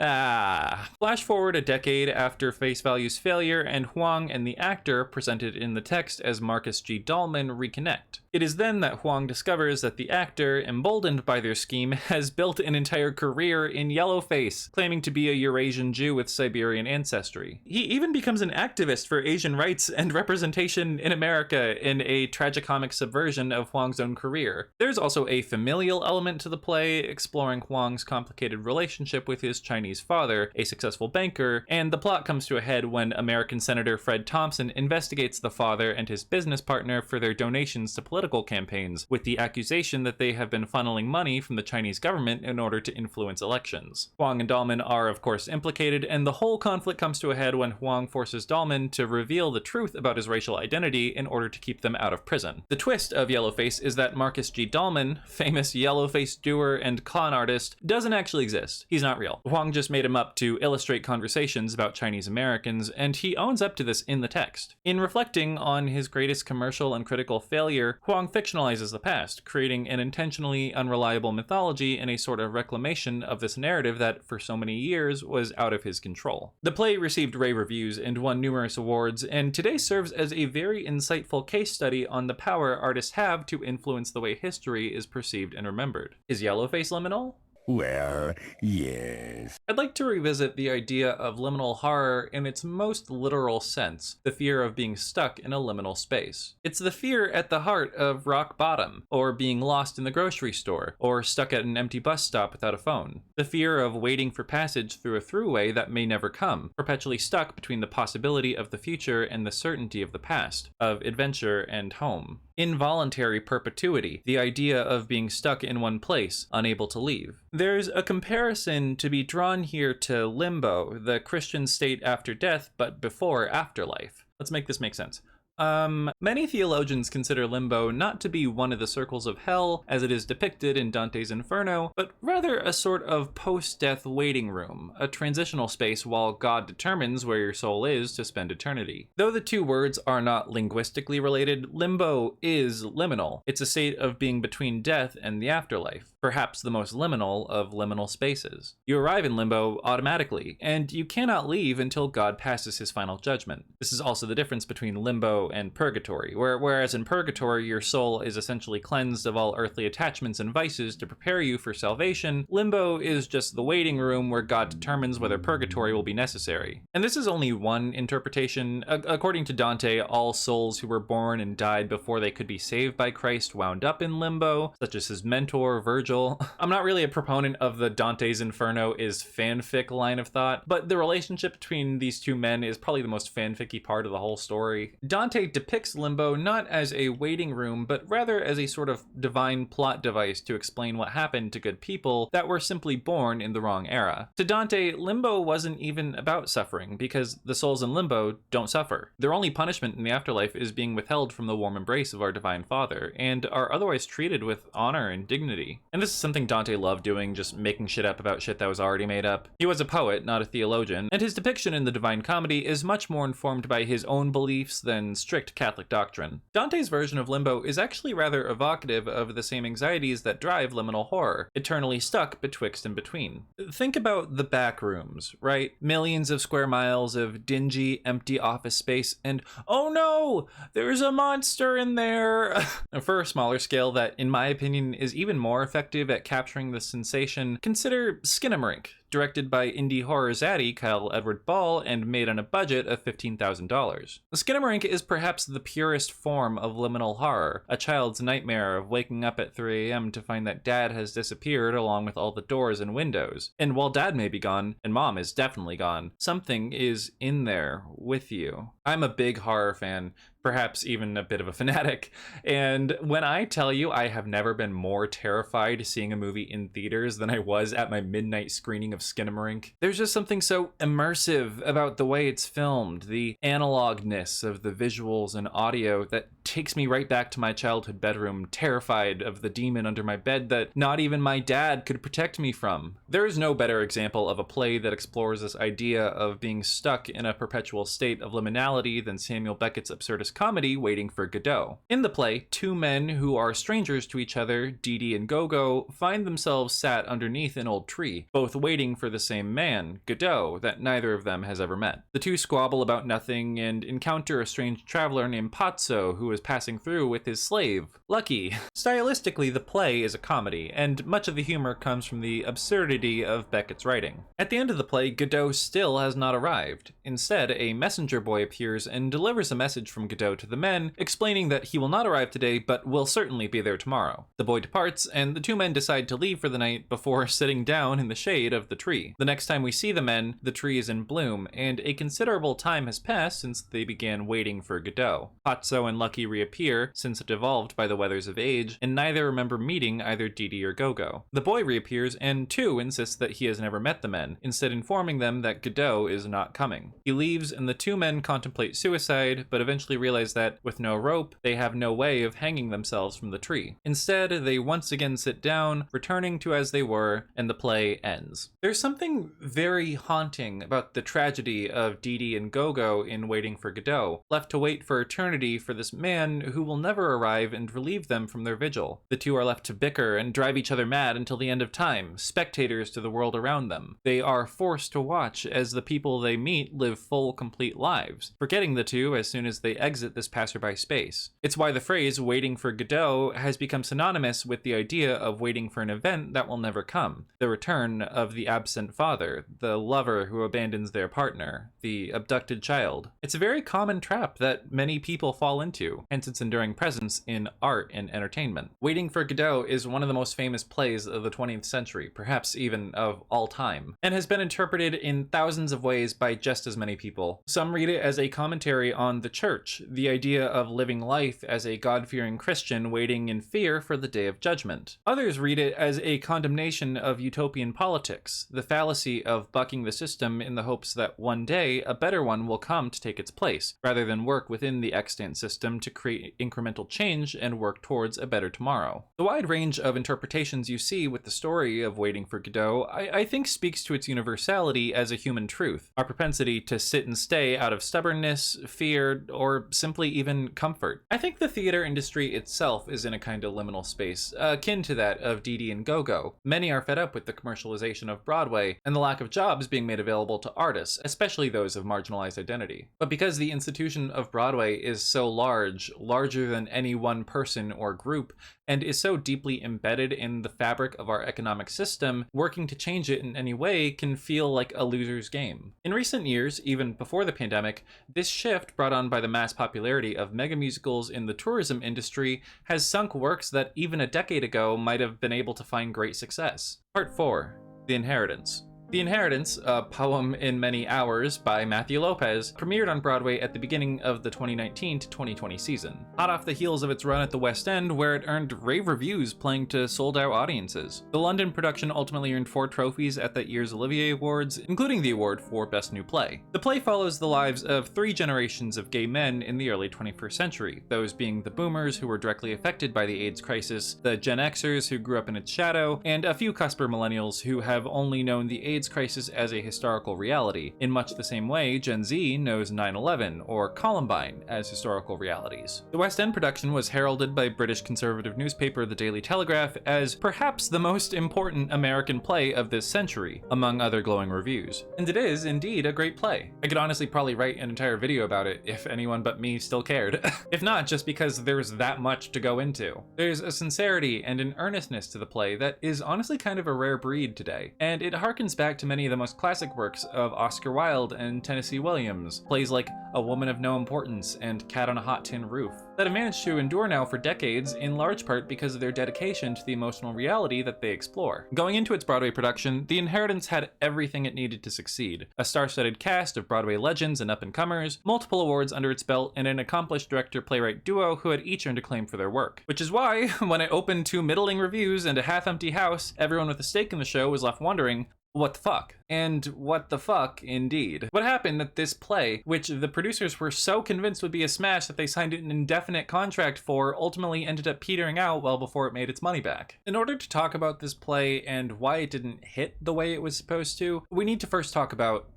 Flash forward a decade after Face Value's failure, and Huang and the actor, presented in the text as Marcus G. Dahlman, reconnect. It is then that Huang discovers that the actor, emboldened by their scheme, has built an entire career in yellowface, claiming to be a Eurasian Jew with Siberian ancestry. He even becomes an activist for Asian rights and representation in America in a tragicomic subversion of Huang's own career. There's also a familial element to the play, exploring Huang's complicated relationship with his Chinese father, a successful banker, and the plot comes to a head when American Senator Fred Thompson investigates the father and his business partner for their donations to political campaigns, with the accusation that they have been funneling money from the Chinese government in order to influence elections. Huang and Dahlman are of course implicated, and the whole conflict comes to a head when Huang forces Dahlman to reveal the truth about his racial identity in order to keep them out of prison. The twist of Yellowface is that Marcus G. Dahlman, famous yellowface doer and con artist, doesn't actually exist. He's not real. Huang just made him up to illustrate conversations about Chinese Americans, and he owns up to this in the text. In reflecting on his greatest commercial and critical failure, Huang fictionalizes the past, creating an intentionally unreliable mythology and a sort of reclamation of this narrative that, for so many years, was out of his control. The play received rave reviews and won numerous awards, and today serves as a very insightful case study on the power artists have to influence the way history is perceived and remembered. Is Yellowface liminal? Well, yes. I'd like to revisit the idea of liminal horror in its most literal sense, the fear of being stuck in a liminal space. It's the fear at the heart of rock bottom, or being lost in the grocery store, or stuck at an empty bus stop without a phone. The fear of waiting for passage through a throughway that may never come, perpetually stuck between the possibility of the future and the certainty of the past, of adventure and home. Involuntary perpetuity, the idea of being stuck in one place, unable to leave. There's a comparison to be drawn here to limbo, the Christian state after death, but before afterlife. Let's make this make sense. Many theologians consider limbo not to be one of the circles of hell as it is depicted in Dante's Inferno, but rather a sort of post-death waiting room, a transitional space while God determines where your soul is to spend eternity. Though the two words are not linguistically related, limbo is liminal. It's a state of being between death and the afterlife, perhaps the most liminal of liminal spaces. You arrive in limbo automatically, and you cannot leave until God passes his final judgment. This is also the difference between limbo and purgatory, whereas in purgatory your soul is essentially cleansed of all earthly attachments and vices to prepare you for salvation. Limbo is just the waiting room where God determines whether purgatory will be necessary. And this is only one interpretation. According to Dante, all souls who were born and died before they could be saved by Christ wound up in limbo, such as his mentor, Virgil. I'm not really a proponent of the Dante's Inferno is fanfic line of thought, but the relationship between these two men is probably the most fanficky part of the whole story. Dante depicts limbo not as a waiting room, but rather as a sort of divine plot device to explain what happened to good people that were simply born in the wrong era. To Dante, limbo wasn't even about suffering, because the souls in limbo don't suffer. Their only punishment in the afterlife is being withheld from the warm embrace of our Divine Father, and are otherwise treated with honor and dignity. And this is something Dante loved doing, just making shit up about shit that was already made up. He was a poet, not a theologian, and his depiction in the Divine Comedy is much more informed by his own beliefs than strict Catholic doctrine. Dante's version of limbo is actually rather evocative of the same anxieties that drive liminal horror, eternally stuck betwixt and between. Think about the back rooms, right? Millions of square miles of dingy, empty office space, and oh no, there's a monster in there! For a smaller scale that, in my opinion, is even more effective at capturing the sensation, consider Skinamarink, directed by indie horror zaddy Kyle Edward Ball and made on a budget of $15,000. Skinamarink is perhaps the purest form of liminal horror, a child's nightmare of waking up at 3 a.m. to find that dad has disappeared along with all the doors and windows. And while dad may be gone, and mom is definitely gone, something is in there with you. I'm a big horror fan, perhaps even a bit of a fanatic, and when I tell you I have never been more terrified seeing a movie in theaters than I was at my midnight screening of Skinamarink, there's just something so immersive about the way it's filmed, the analogness of the visuals and audio that takes me right back to my childhood bedroom, terrified of the demon under my bed that not even my dad could protect me from. There is no better example of a play that explores this idea of being stuck in a perpetual state of liminality than Samuel Beckett's absurdist comedy, Waiting for Godot. In the play, two men who are strangers to each other, Dee Dee and Gogo, find themselves sat underneath an old tree, both waiting for the same man, Godot, that neither of them has ever met. The two squabble about nothing and encounter a strange traveler named Pazzo who is passing through with his slave, Lucky. Stylistically, the play is a comedy, and much of the humor comes from the absurdity of Beckett's writing. At the end of the play, Godot still has not arrived. Instead, a messenger boy appears and delivers a message from Godot to the men, explaining that he will not arrive today, but will certainly be there tomorrow. The boy departs, and the two men decide to leave for the night before sitting down in the shade of the tree. The next time we see the men, the tree is in bloom, and a considerable time has passed since they began waiting for Godot. Pazzo and Lucky reappear, since devolved by the weathers of age, and neither remember meeting either Dee Dee or Gogo. The boy reappears and too insists that he has never met the men, instead informing them that Godot is not coming. He leaves and the two men contemplate suicide, but eventually realize that, with no rope, they have no way of hanging themselves from the tree. Instead, they once again sit down, returning to as they were, and the play ends. There's something very haunting about the tragedy of Dee Dee and Gogo in Waiting for Godot, left to wait for eternity for this man who will never arrive and relieve them from their vigil. The two are left to bicker and drive each other mad until the end of time, spectators to the world around them. They are forced to watch as the people they meet live full, complete lives, forgetting the two as soon as they exit this passerby space. It's why the phrase waiting for Godot has become synonymous with the idea of waiting for an event that will never come, the return of the absent father, the lover who abandons their partner, the abducted child. It's a very common trap that many people fall into, hence its enduring presence in art and entertainment. Waiting for Godot is one of the most famous plays of the 20th century, perhaps even of all time, and has been interpreted in thousands of ways by just as many people. Some read it as a commentary on the church, the idea of living life as a God-fearing Christian waiting in fear for the day of judgment. Others read it as a condemnation of utopian politics, the fallacy of bucking the system in the hopes that one day a better one will come to take its place, rather than work within the extant system to create incremental change and work towards a better tomorrow. The wide range of interpretations you see with the story of Waiting for Godot, I think speaks to its universality as a human truth, our propensity to sit and stay out of stubbornness, fear, or simply even comfort. I think the theater industry itself is in a kind of liminal space, akin to that of Dee Dee and Gogo. Many are fed up with the commercialization of Broadway and the lack of jobs being made available to artists, especially those of marginalized identity. But because the institution of Broadway is so large, larger than any one person or group, and is so deeply embedded in the fabric of our economic system, working to change it in any way can feel like a loser's game. In recent years, even before the pandemic, this shift brought on by the mass popularity of mega musicals in the tourism industry has sunk works that even a decade ago might have been able to find great success. Part 4. The Inheritance. The Inheritance, a poem in many hours by Matthew Lopez, premiered on Broadway at the beginning of the 2019 to 2020 season, hot off the heels of its run at the West End, where it earned rave reviews playing to sold-out audiences. The London production ultimately earned 4 trophies at that year's Olivier Awards, including the award for Best New Play. The play follows the lives of 3 generations of gay men in the early 21st century, those being the boomers who were directly affected by the AIDS crisis, the Gen Xers who grew up in its shadow, and a few cusper millennials who have only known the AIDS crisis as a historical reality, in much the same way Gen Z knows 9/11 or Columbine as historical realities. The West End production was heralded by British conservative newspaper The Daily Telegraph as perhaps the most important American play of this century, among other glowing reviews. And it is indeed a great play. I could honestly probably write an entire video about it if anyone but me still cared. If not, just because there's that much to go into. There's a sincerity and an earnestness to the play that is honestly kind of a rare breed today, and it harkens back to many of the most classic works of Oscar Wilde and Tennessee Williams, plays like A Woman of No Importance and Cat on a Hot Tin Roof, that have managed to endure now for decades, in large part because of their dedication to the emotional reality that they explore. Going into its Broadway production, The Inheritance had everything it needed to succeed: a star-studded cast of Broadway legends and up-and-comers, multiple awards under its belt, and an accomplished director-playwright duo who had each earned acclaim for their work. Which is why, when it opened to middling reviews and a half-empty house, everyone with a stake in the show was left wondering, what the fuck? And what the fuck, indeed. What happened at this play, which the producers were so convinced would be a smash that they signed an indefinite contract for, ultimately ended up petering out well before it made its money back. In order to talk about this play and why it didn't hit the way it was supposed to, we need to first talk about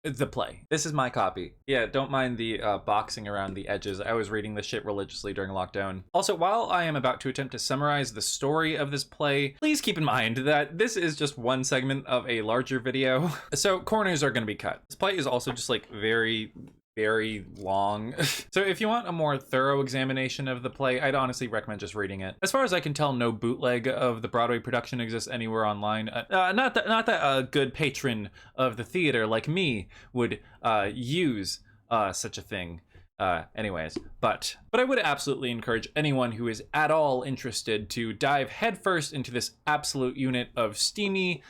the play. This is my copy. Yeah, don't mind the boxing around the edges. I was reading this shit religiously during lockdown. Also, while I am about to attempt to summarize the story of this play, please keep in mind that this is just one segment of a larger video. So corners are going to be cut. This play is also just like very long. So if you want a more thorough examination of the play, I'd honestly recommend just reading it. As far as I can tell, no bootleg of the Broadway production exists anywhere online. Not that a good patron of the theater like me would use such a thing. Anyways, but I would absolutely encourage anyone who is at all interested to dive headfirst into this absolute unit of steamy,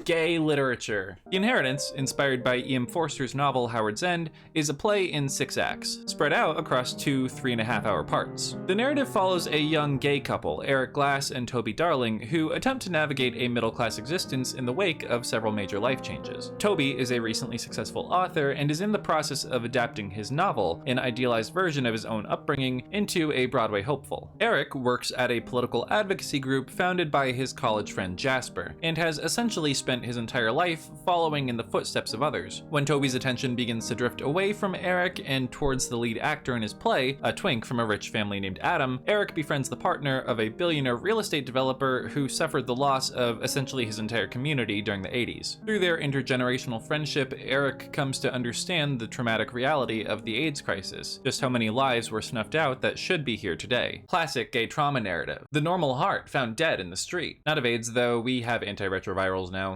gay literature. The Inheritance, inspired by E.M. Forster's novel Howard's End, is a play in 6 acts, spread out across 2 3.5-hour parts. The narrative follows a young gay couple, Eric Glass and Toby Darling, who attempt to navigate a middle-class existence in the wake of several major life changes. Toby is a recently successful author and is in the process of adapting his novel, an idealized version of his own upbringing, into a Broadway hopeful. Eric works at a political advocacy group founded by his college friend Jasper, and has essentially spent his entire life following in the footsteps of others. When Toby's attention begins to drift away from Eric and towards the lead actor in his play, a twink from a rich family named Adam, Eric befriends the partner of a billionaire real estate developer who suffered the loss of essentially his entire community during the 80s. Through their intergenerational friendship, Eric comes to understand the traumatic reality of the AIDS crisis, just how many lives were snuffed out that should be here today. Classic gay trauma narrative. The normal heart found dead in the street. Not of AIDS though, we have antiretrovirals now.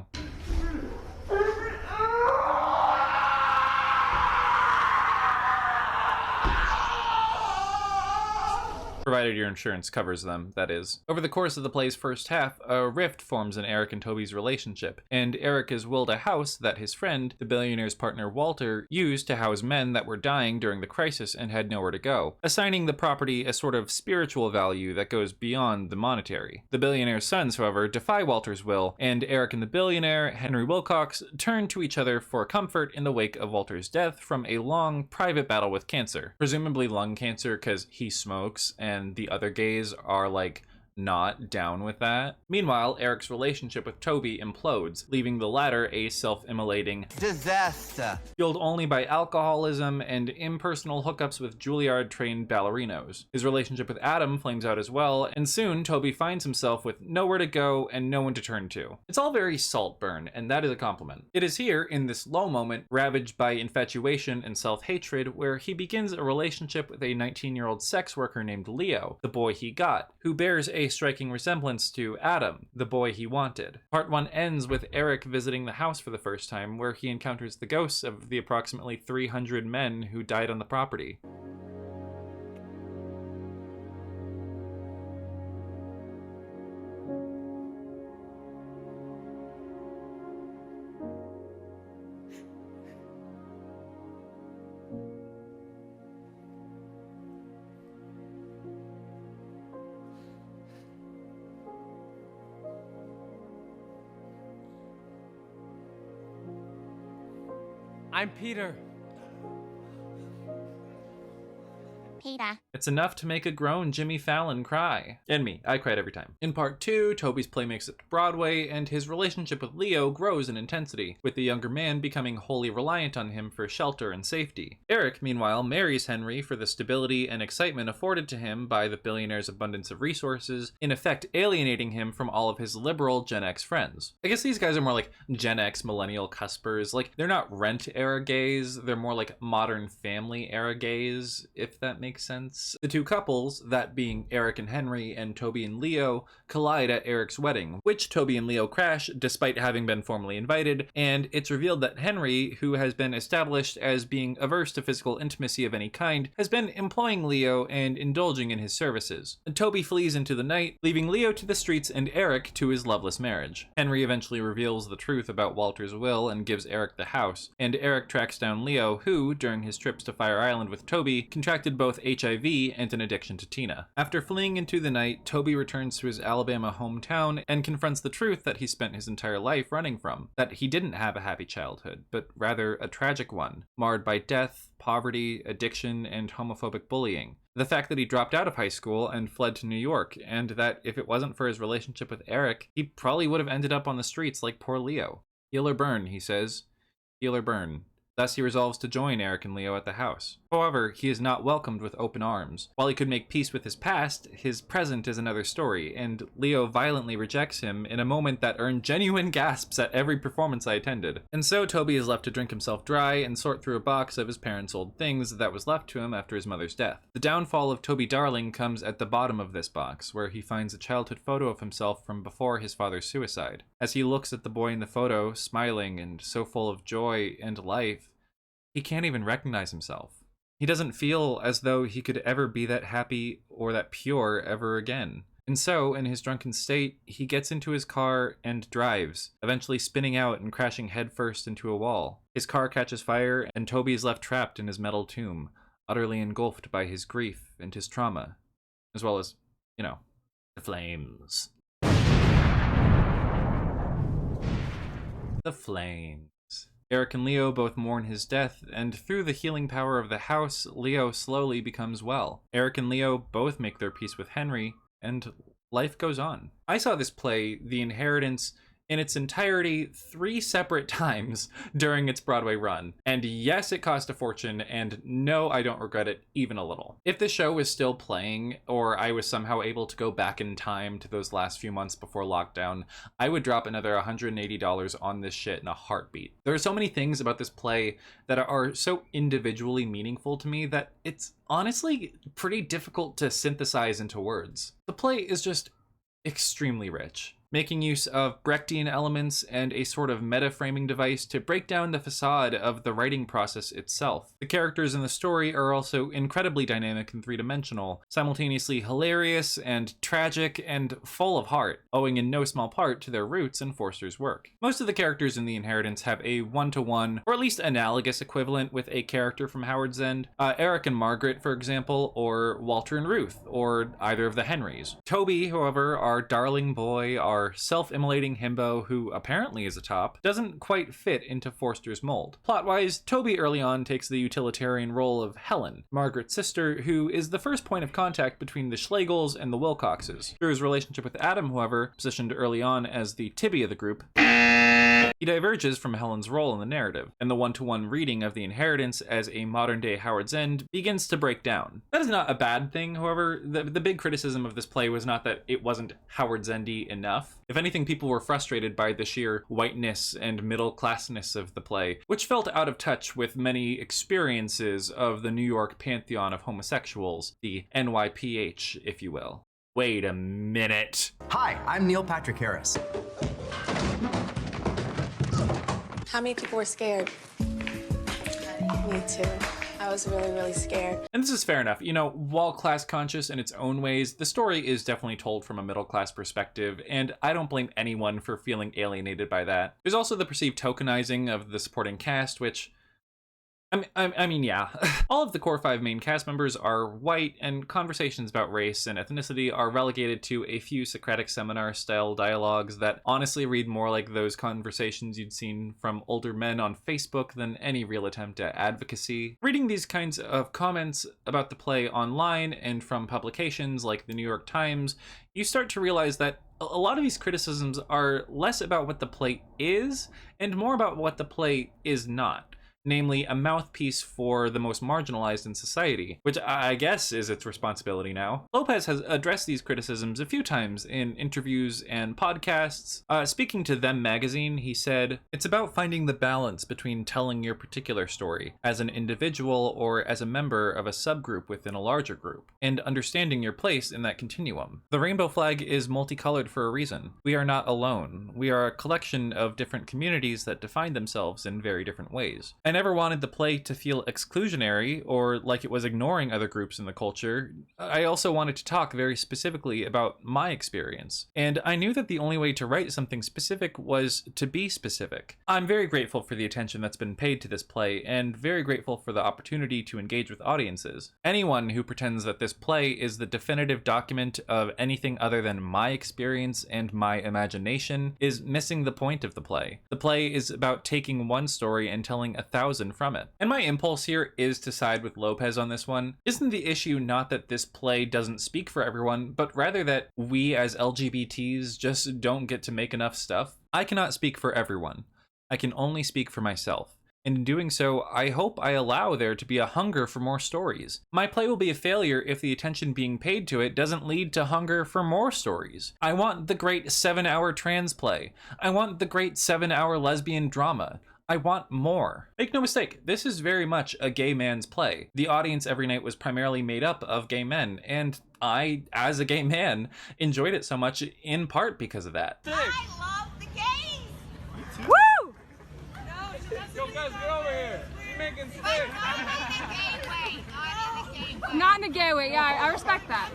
Provided your insurance covers them, that is. Over the course of the play's first half, a rift forms in Eric and Toby's relationship, and Eric is willed a house that his friend, the billionaire's partner Walter, used to house men that were dying during the crisis and had nowhere to go, assigning the property a sort of spiritual value that goes beyond the monetary. The billionaire's sons, however, defy Walter's will, and Eric and the billionaire, Henry Wilcox, turn to each other for comfort in the wake of Walter's death from a long, private battle with cancer. Presumably lung cancer, because he smokes, and the other gays are like not down with that. Meanwhile, Eric's relationship with Toby implodes, leaving the latter a self-immolating disaster, fueled only by alcoholism and impersonal hookups with Juilliard-trained ballerinos. His relationship with Adam flames out as well, and soon Toby finds himself with nowhere to go and no one to turn to. It's all very Saltburn, and that is a compliment. It is here, in this low moment, ravaged by infatuation and self-hatred, where he begins a relationship with a 19-year-old sex worker named Leo, the boy he got, who bears a striking resemblance to Adam, the boy he wanted. Part 1 ends with Eric visiting the house for the first time, where he encounters the ghosts of the approximately 300 men who died on the property. I'm Peter. Peter. It's enough to make a grown Jimmy Fallon cry. And me, I cried every time. In part 2, Toby's play makes it to Broadway, and his relationship with Leo grows in intensity, with the younger man becoming wholly reliant on him for shelter and safety. Eric, meanwhile, marries Henry for the stability and excitement afforded to him by the billionaire's abundance of resources, in effect alienating him from all of his liberal Gen X friends. I guess these guys are more like Gen X millennial cuspers. Like, they're not rent-era gays, they're more like Modern Family-era gays, if that makes sense. The two couples, that being Eric and Henry and Toby and Leo, collide at Eric's wedding, which Toby and Leo crash despite having been formally invited, and it's revealed that Henry, who has been established as being averse to physical intimacy of any kind, has been employing Leo and indulging in his services. Toby flees into the night, leaving Leo to the streets and Eric to his loveless marriage. Henry eventually reveals the truth about Walter's will and gives Eric the house, and Eric tracks down Leo, who, during his trips to Fire Island with Toby, contracted both HIV HIV and an addiction to Tina. After fleeing into the night, Toby returns to his Alabama hometown and confronts the truth that he spent his entire life running from, that he didn't have a happy childhood, but rather a tragic one, marred by death, poverty, addiction, and homophobic bullying. The fact that he dropped out of high school and fled to New York, and that if it wasn't for his relationship with Eric, he probably would have ended up on the streets like poor Leo. Heal or burn, he says. Heal or burn. Thus, he resolves to join Eric and Leo at the house. However, he is not welcomed with open arms. While he could make peace with his past, his present is another story, and Leo violently rejects him in a moment that earned genuine gasps at every performance I attended. And so Toby is left to drink himself dry and sort through a box of his parents' old things that was left to him after his mother's death. The downfall of Toby Darling comes at the bottom of this box, where he finds a childhood photo of himself from before his father's suicide. As he looks at the boy in the photo, smiling and so full of joy and life, he can't even recognize himself. He doesn't feel as though he could ever be that happy or that pure ever again. And so, in his drunken state, he gets into his car and drives, eventually spinning out and crashing headfirst into a wall. His car catches fire, and Toby is left trapped in his metal tomb, utterly engulfed by his grief and his trauma, as well as, the flames. The flames. Eric and Leo both mourn his death, and through the healing power of the house, Leo slowly becomes well. Eric and Leo both make their peace with Henry, and life goes on. I saw this play, The Inheritance, in its entirety 3 separate times during its Broadway run. And yes, it cost a fortune, and no, I don't regret it even a little. If the show was still playing, or I was somehow able to go back in time to those last few months before lockdown, I would drop another $180 on this shit in a heartbeat. There are so many things about this play that are so individually meaningful to me that it's honestly pretty difficult to synthesize into words. The play is just extremely rich, making use of Brechtian elements and a sort of meta-framing device to break down the facade of the writing process itself. The characters in the story are also incredibly dynamic and three-dimensional, simultaneously hilarious and tragic and full of heart, owing in no small part to their roots in Forster's work. Most of the characters in The Inheritance have a one-to-one, or at least analogous equivalent with a character from Howard's End. Eric and Margaret, for example, or Walter and Ruth, or either of the Henrys. Toby, however, our darling boy, our self-immolating himbo, who apparently is a top, doesn't quite fit into Forster's mold. Plot-wise, Toby early on takes the utilitarian role of Helen, Margaret's sister, who is the first point of contact between the Schlegels and the Wilcoxes. Through his relationship with Adam, however, positioned early on as the Tibby of the group, he diverges from Helen's role in the narrative, and the one-to-one reading of The Inheritance as a modern-day Howard's End begins to break down. That is not a bad thing, however. The big criticism of this play was not that it wasn't Howard's End-y enough. If anything, people were frustrated by the sheer whiteness and middle-classness of the play, which felt out of touch with many experiences of the New York pantheon of homosexuals, the NYPH, if you will. Wait a minute. Hi, I'm Neil Patrick Harris. How many people were scared? Me too. I was really, really scared. And this is fair enough. While class conscious in its own ways, the story is definitely told from a middle class perspective, and I don't blame anyone for feeling alienated by that. There's also the perceived tokenizing of the supporting cast, which I mean, yeah. All of the core 5 main cast members are white, and conversations about race and ethnicity are relegated to a few Socratic seminar-style dialogues that honestly read more like those conversations you'd seen from older men on Facebook than any real attempt at advocacy. Reading these kinds of comments about the play online and from publications like the New York Times, you start to realize that a lot of these criticisms are less about what the play is and more about what the play is not. Namely, a mouthpiece for the most marginalized in society, which I guess is its responsibility now. Lopez has addressed these criticisms a few times in interviews and podcasts. Speaking to Them magazine, he said, "It's about finding the balance between telling your particular story as an individual or as a member of a subgroup within a larger group, and understanding your place in that continuum. The rainbow flag is multicolored for a reason. We are not alone. We are a collection of different communities that define themselves in very different ways. I never wanted the play to feel exclusionary or like it was ignoring other groups in the culture. I also wanted to talk very specifically about my experience. And I knew that the only way to write something specific was to be specific. I'm very grateful for the attention that's been paid to this play, and very grateful for the opportunity to engage with audiences. Anyone who pretends that this play is the definitive document of anything other than my experience and my imagination is missing the point of the play. The play is about taking one story and telling 1,000 from it. And my impulse here is to side with Lopez on this one. Isn't the issue not that this play doesn't speak for everyone, but rather that we as LGBTs just don't get to make enough stuff? I cannot speak for everyone. I can only speak for myself. And in doing so, I hope I allow there to be a hunger for more stories. My play will be a failure if the attention being paid to it doesn't lead to hunger for more stories. I want the great 7-hour trans play. I want the great 7-hour lesbian drama. I want more. Make no mistake, this is very much a gay man's play. The audience every night was primarily made up of gay men, and I, as a gay man, enjoyed it so much in part because of that. I love the gays! Woo! Yo, guys, get over here. You're making sick. Not in the gay way, yeah, I respect that.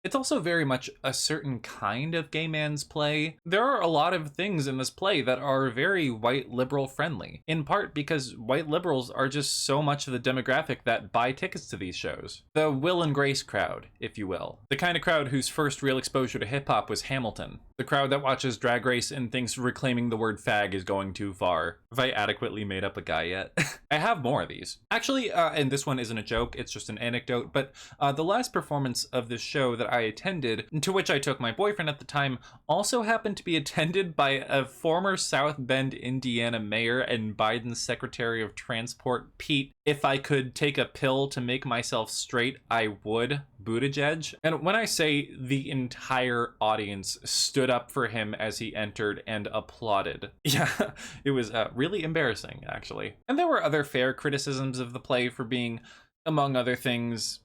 It's also very much a certain kind of gay man's play. There are a lot of things in this play that are very white liberal friendly, in part because white liberals are just so much of the demographic that buy tickets to these shows. The Will and Grace crowd, if you will. The kind of crowd whose first real exposure to hip-hop was Hamilton. The crowd that watches Drag Race and thinks reclaiming the word fag is going too far. Have I adequately made up a guy yet? I have more of these. Actually, and this one isn't a joke, it's just an anecdote, but the last performance of this show that I attended, to which I took my boyfriend at the time, also happened to be attended by a former South Bend, Indiana mayor and Biden's Secretary of Transport, Pete. If I could take a pill to make myself straight, I would. Buttigieg. And when I say the entire audience stood up for him as he entered and applauded, yeah, it was really embarrassing, actually. And there were other fair criticisms of the play for being, among other things,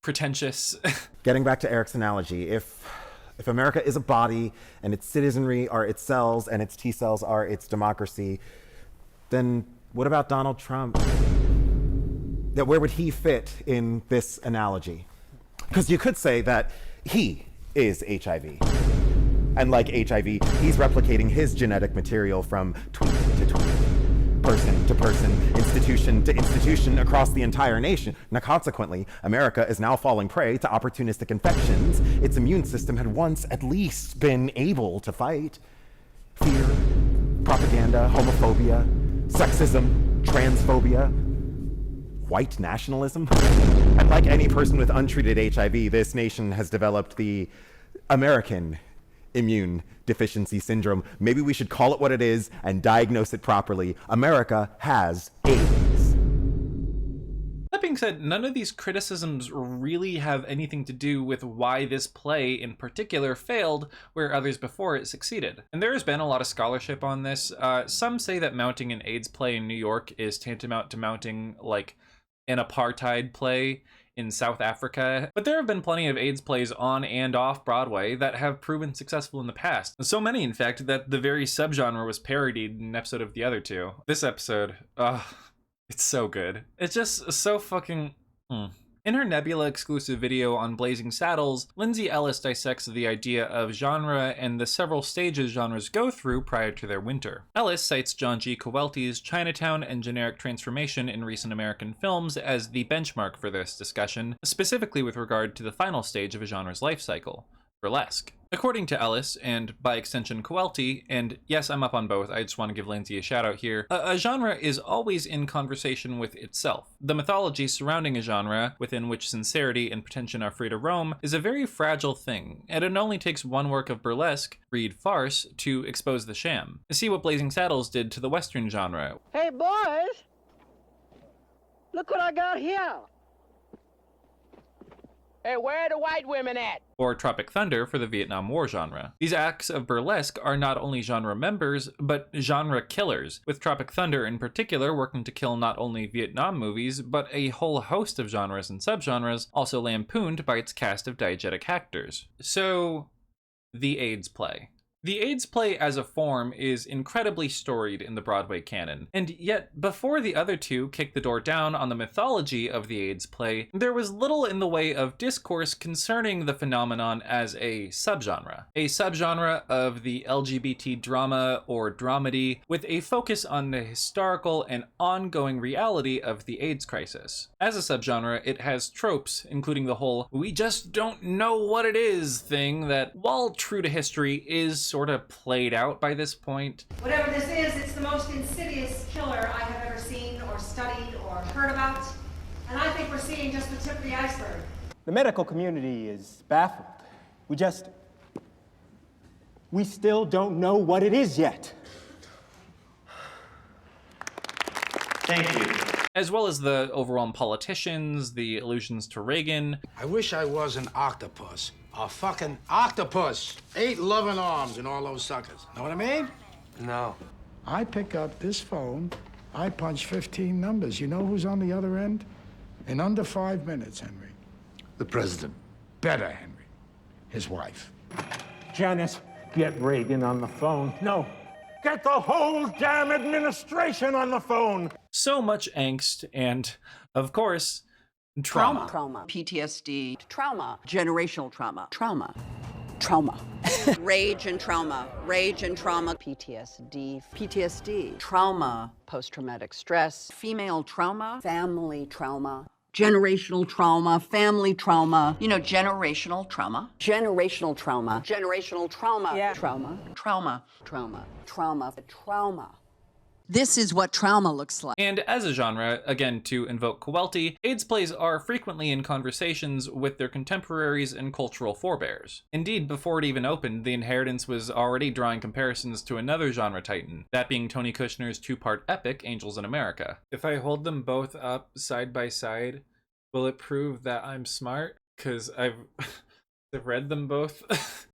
pretentious. Getting back to Eric's analogy, if America is a body and its citizenry are its cells and its T cells are its democracy, then what about Donald Trump? Where would he fit in this analogy? Because you could say that he is HIV. And like HIV, he's replicating his genetic material from tweet to tweet, person to person, institution to institution across the entire nation. Now, consequently, America is now falling prey to opportunistic infections its immune system had once at least been able to fight. Fear, propaganda, homophobia, sexism, transphobia, white nationalism. And like any person with untreated HIV, this nation has developed the American immune deficiency syndrome. Maybe we should call it what it is and diagnose it properly. America has AIDS. That being said, none of these criticisms really have anything to do with why this play in particular failed where others before it succeeded. And there has been a lot of scholarship on this. Some say that mounting an AIDS play in New York is tantamount to mounting like an apartheid play in South Africa, but there have been plenty of AIDS plays on and off Broadway that have proven successful in the past. So many, in fact, that the very subgenre was parodied in an episode of the other two. This episode, it's so good. It's just so fucking... In her Nebula exclusive video on Blazing Saddles, Lindsay Ellis dissects the idea of genre and the several stages genres go through prior to their winter. Ellis cites John G. Coelti's Chinatown and generic transformation in recent American films as the benchmark for this discussion, specifically with regard to the final stage of a genre's life cycle, burlesque. According to Ellis, and by extension Coelti, and yes, I'm up on both, I just want to give Lindsay a shout out here, a genre is always in conversation with itself. The mythology surrounding a genre, within which sincerity and pretension are free to roam, is a very fragile thing, and it only takes one work of burlesque, read farce, to expose the sham. See what Blazing Saddles did to the Western genre. Hey boys, look what I got here. Hey, where are the white women at? Or Tropic Thunder for the Vietnam War genre. These acts of burlesque are not only genre members, but genre killers, with Tropic Thunder in particular working to kill not only Vietnam movies, but a whole host of genres and subgenres, also lampooned by its cast of diegetic actors. So, the AIDS play. The AIDS play as a form is incredibly storied in the Broadway canon, and yet before the other two kicked the door down on the mythology of the AIDS play, there was little in the way of discourse concerning the phenomenon as a subgenre of the LGBT drama or dramedy with a focus on the historical and ongoing reality of the AIDS crisis. As a subgenre, it has tropes, including the whole "we just don't know what it is" thing that, while true to history, is sort of played out by this point. Whatever this is, it's the most insidious killer I have ever seen or studied or heard about. And I think we're seeing just the tip of the iceberg. The medical community is baffled. We still don't know what it is yet. Thank you. As well as the overwhelmed politicians, the allusions to Reagan. I wish I was an octopus. A fucking octopus. 8 loving arms and all those suckers. Know what I mean? No. I pick up this phone, I punch 15 numbers. You know who's on the other end? In under 5 minutes, Henry. The president. Better, Henry. His wife. Janice, get Reagan on the phone. No, get the whole damn administration on the phone. So much angst and, of course, trauma. PTSD. Trauma. Generational trauma. Trauma. Rage and trauma. PTSD. Trauma. Post-traumatic stress. Female trauma. Family trauma. Generational trauma, family trauma. You know, generational trauma. Generational trauma. Yeah. Trauma. This is what trauma looks like. And as a genre, again to invoke Kuwelti, AIDS plays are frequently in conversations with their contemporaries and cultural forebears. Indeed, before it even opened, The Inheritance was already drawing comparisons to another genre titan, that being Tony Kushner's 2-part epic, Angels in America. If I hold them both up side by side, will it prove that I'm smart? Because I've read them both.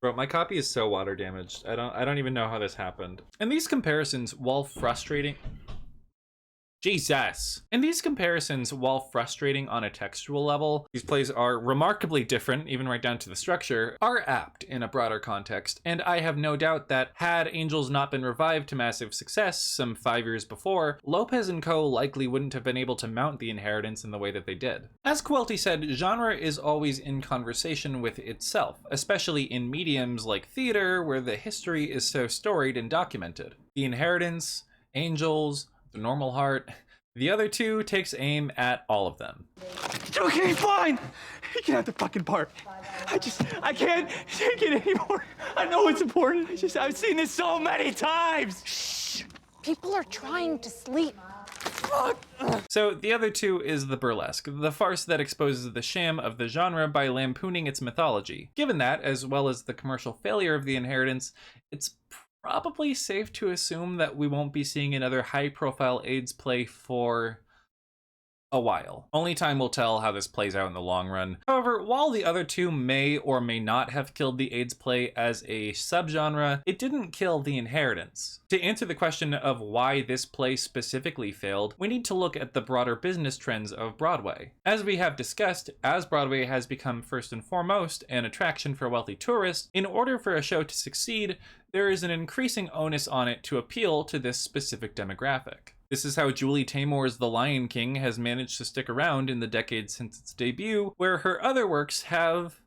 Bro, my copy is so water damaged. I don't even know how this happened. And these comparisons, while frustrating... Jesus. And these comparisons, while frustrating on a textual level, these plays are remarkably different, even right down to the structure, are apt in a broader context, and I have no doubt that had Angels not been revived to massive success some 5 years before, Lopez and co. likely wouldn't have been able to mount The Inheritance in the way that they did. As Kuwelti said, genre is always in conversation with itself, especially in mediums like theater, where the history is so storied and documented. The Inheritance, Angels, The Normal Heart. The other two takes aim at all of them. Okay, fine. Get out the fucking part. I can't take it anymore. I know it's important. I've seen this so many times. Shh. People are trying to sleep. Fuck. So the other two is the burlesque, the farce that exposes the sham of the genre by lampooning its mythology. Given that, as well as the commercial failure of The Inheritance, it's probably safe to assume that we won't be seeing another high-profile AIDS play for a while. Only time will tell how this plays out in the long run. However, while the other two may or may not have killed the AIDS play as a subgenre, it didn't kill The Inheritance. To answer the question of why this play specifically failed, we need to look at the broader business trends of Broadway. As we have discussed, as Broadway has become first and foremost an attraction for wealthy tourists, in order for a show to succeed, there is an increasing onus on it to appeal to this specific demographic. This is how Julie Taymor's The Lion King has managed to stick around in the decades since its debut, where her other works have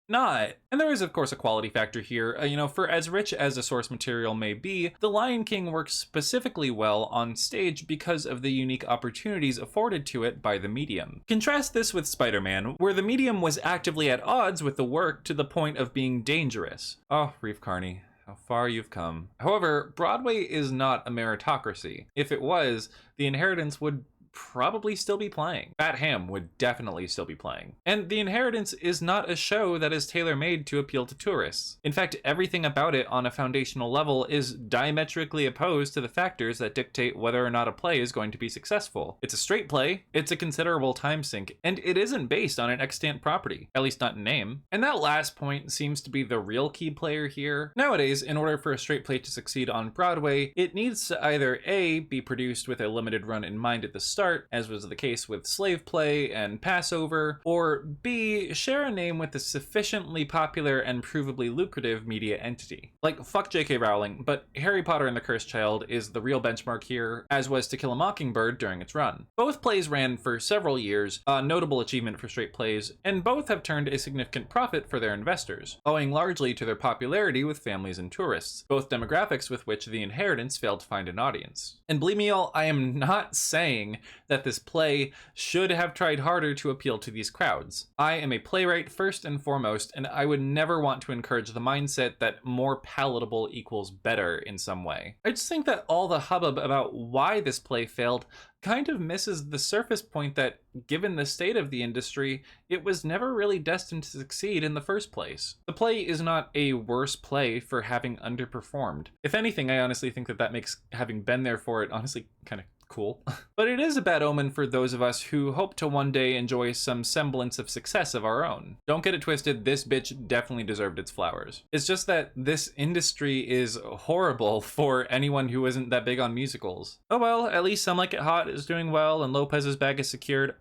not. And there is, of course, a quality factor here. For as rich as the source material may be, The Lion King works specifically well on stage because of the unique opportunities afforded to it by the medium. Contrast this with Spider-Man, where the medium was actively at odds with the work to the point of being dangerous. Oh, Reef Carney. How far you've come. However, Broadway is not a meritocracy. If it was, The Inheritance would probably still be playing. Fat Ham would definitely still be playing. And The Inheritance is not a show that is tailor-made to appeal to tourists. In fact, everything about it on a foundational level is diametrically opposed to the factors that dictate whether or not a play is going to be successful. It's a straight play, it's a considerable time sink, and it isn't based on an extant property, at least not in name. And that last point seems to be the real key player here. Nowadays, in order for a straight play to succeed on Broadway, it needs to either A, be produced with a limited run in mind at the start, start, as was the case with Slave Play and Passover, or B, share a name with a sufficiently popular and provably lucrative media entity. Like, fuck J.K. Rowling, but Harry Potter and the Cursed Child is the real benchmark here, as was To Kill a Mockingbird during its run. Both plays ran for several years, a notable achievement for straight plays, and both have turned a significant profit for their investors, owing largely to their popularity with families and tourists, both demographics with which The Inheritance failed to find an audience. And believe me all, I am not saying that this play should have tried harder to appeal to these crowds. I am a playwright first and foremost, and I would never want to encourage the mindset that more palatable equals better in some way. I just think that all the hubbub about why this play failed kind of misses the surface point that, given the state of the industry, it was never really destined to succeed in the first place. The play is not a worse play for having underperformed. If anything, I honestly think that that makes having been there for it honestly kind of cool. But it is a bad omen for those of us who hope to one day enjoy some semblance of success of our own. Don't get it twisted, this bitch definitely deserved its flowers. It's just that this industry is horrible for anyone who isn't that big on musicals. Oh well, at least Some Like It Hot is doing well and Lopez's bag is secured.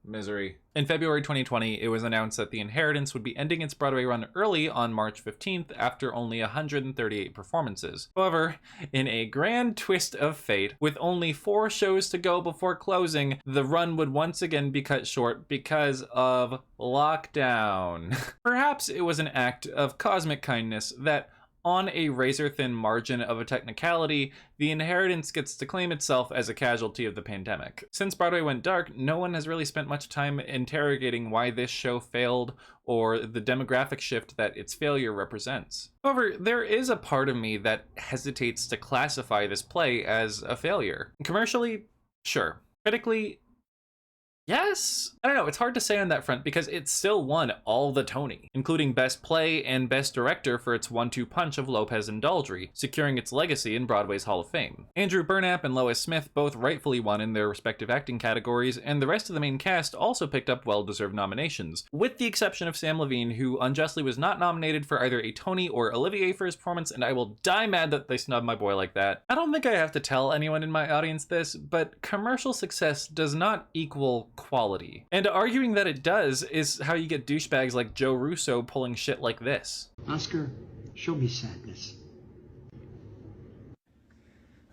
Misery. In February 2020, it was announced that The Inheritance would be ending its Broadway run early on March 15th after only 138 performances. However, in a grand twist of fate, with only 4 shows to go before closing, the run would once again be cut short because of lockdown. Perhaps it was an act of cosmic kindness that, on a razor-thin margin of a technicality, The Inheritance gets to claim itself as a casualty of the pandemic. Since Broadway went dark, no one has really spent much time interrogating why this show failed or the demographic shift that its failure represents. However, there is a part of me that hesitates to classify this play as a failure. Commercially, sure. Critically, yes? I don't know, it's hard to say on that front because it still won all the Tony, including Best Play and Best Director for its 1-2 punch of Lopez and Daldry, securing its legacy in Broadway's Hall of Fame. Andrew Burnap and Lois Smith both rightfully won in their respective acting categories, and the rest of the main cast also picked up well-deserved nominations, with the exception of Sam Levine, who unjustly was not nominated for either a Tony or Olivier for his performance, and I will die mad that they snubbed my boy like that. I don't think I have to tell anyone in my audience this, but commercial success does not equal quality. And arguing that it does is how you get douchebags like Joe Russo pulling shit like this. Oscar, show me sadness.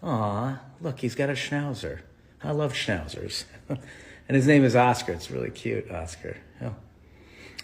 Aw, look, he's got a schnauzer. I love schnauzers. And his name is Oscar. It's really cute, Oscar. Oh.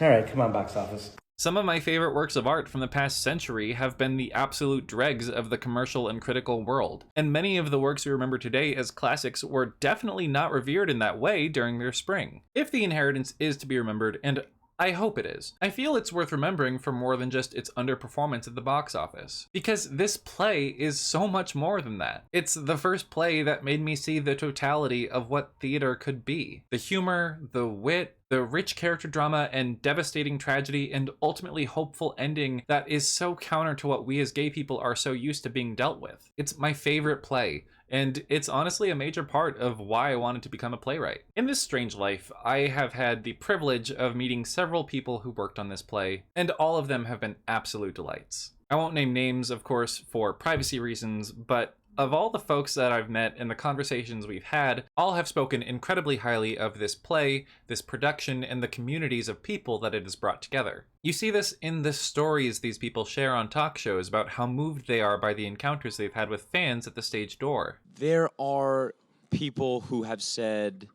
All right, come on, box office. Some of my favorite works of art from the past century have been the absolute dregs of the commercial and critical world, and many of the works we remember today as classics were definitely not revered in that way during their spring. If The Inheritance is to be remembered, and I hope it is, I feel it's worth remembering for more than just its underperformance at the box office. Because this play is so much more than that. It's the first play that made me see the totality of what theater could be. The humor, the wit, the rich character drama and devastating tragedy and ultimately hopeful ending that is so counter to what we as gay people are so used to being dealt with. It's my favorite play, and it's honestly a major part of why I wanted to become a playwright. In this strange life, I have had the privilege of meeting several people who worked on this play, and all of them have been absolute delights. I won't name names, of course, for privacy reasons, but of all the folks that I've met and the conversations we've had, all have spoken incredibly highly of this play, this production, and the communities of people that it has brought together. You see this in the stories these people share on talk shows about how moved they are by the encounters they've had with fans at the stage door. There are people who have said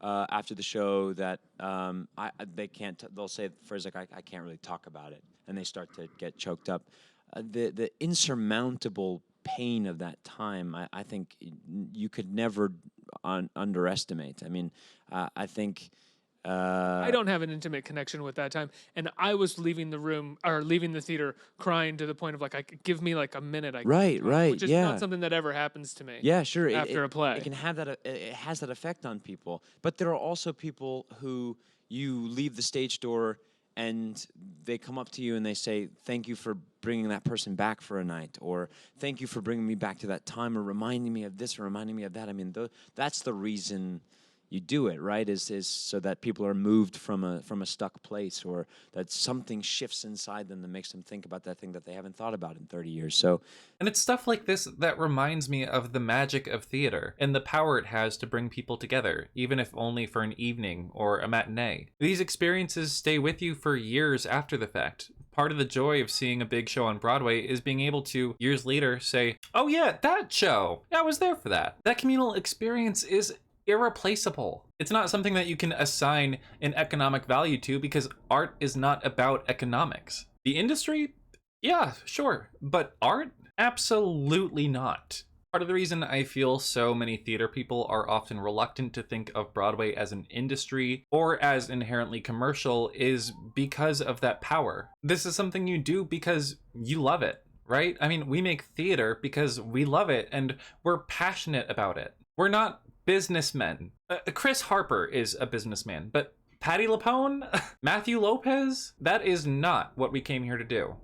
after the show that they can't, they'll say first like, I can't really talk about it, and they start to get choked up. The insurmountable pain of that time, I think you could never underestimate. I mean, I think I don't have an intimate connection with that time, and I was leaving the room or leaving the theater crying to the point of like, give me like a minute. Right, which is not something that ever happens to me. Yeah, sure. After a play, it can have that. It has that effect on people. But there are also people who you leave the stage door and they come up to you and they say, thank you for bringing that person back for a night, or thank you for bringing me back to that time, or reminding me of this, or reminding me of that. I mean, that's the reason you do it, right? Is so that people are moved from a stuck place, or that something shifts inside them that makes them think about that thing that they haven't thought about in 30 years. So, and it's stuff like this that reminds me of the magic of theater and the power it has to bring people together, even if only for an evening or a matinee. These experiences stay with you for years after the fact. Part of the joy of seeing a big show on Broadway is being able to, years later, say, oh yeah, that show, I was there for that. That communal experience is irreplaceable. It's not something that you can assign an economic value to, because art is not about economics. The industry? Yeah, sure. But art? Absolutely not. Part of the reason I feel so many theater people are often reluctant to think of Broadway as an industry or as inherently commercial is because of that power. This is something you do because you love it, right? I mean, we make theater because we love it and we're passionate about it. We're not businessmen. Chris Harper is a businessman, but Patti LuPone? Matthew Lopez? That is not what we came here to do.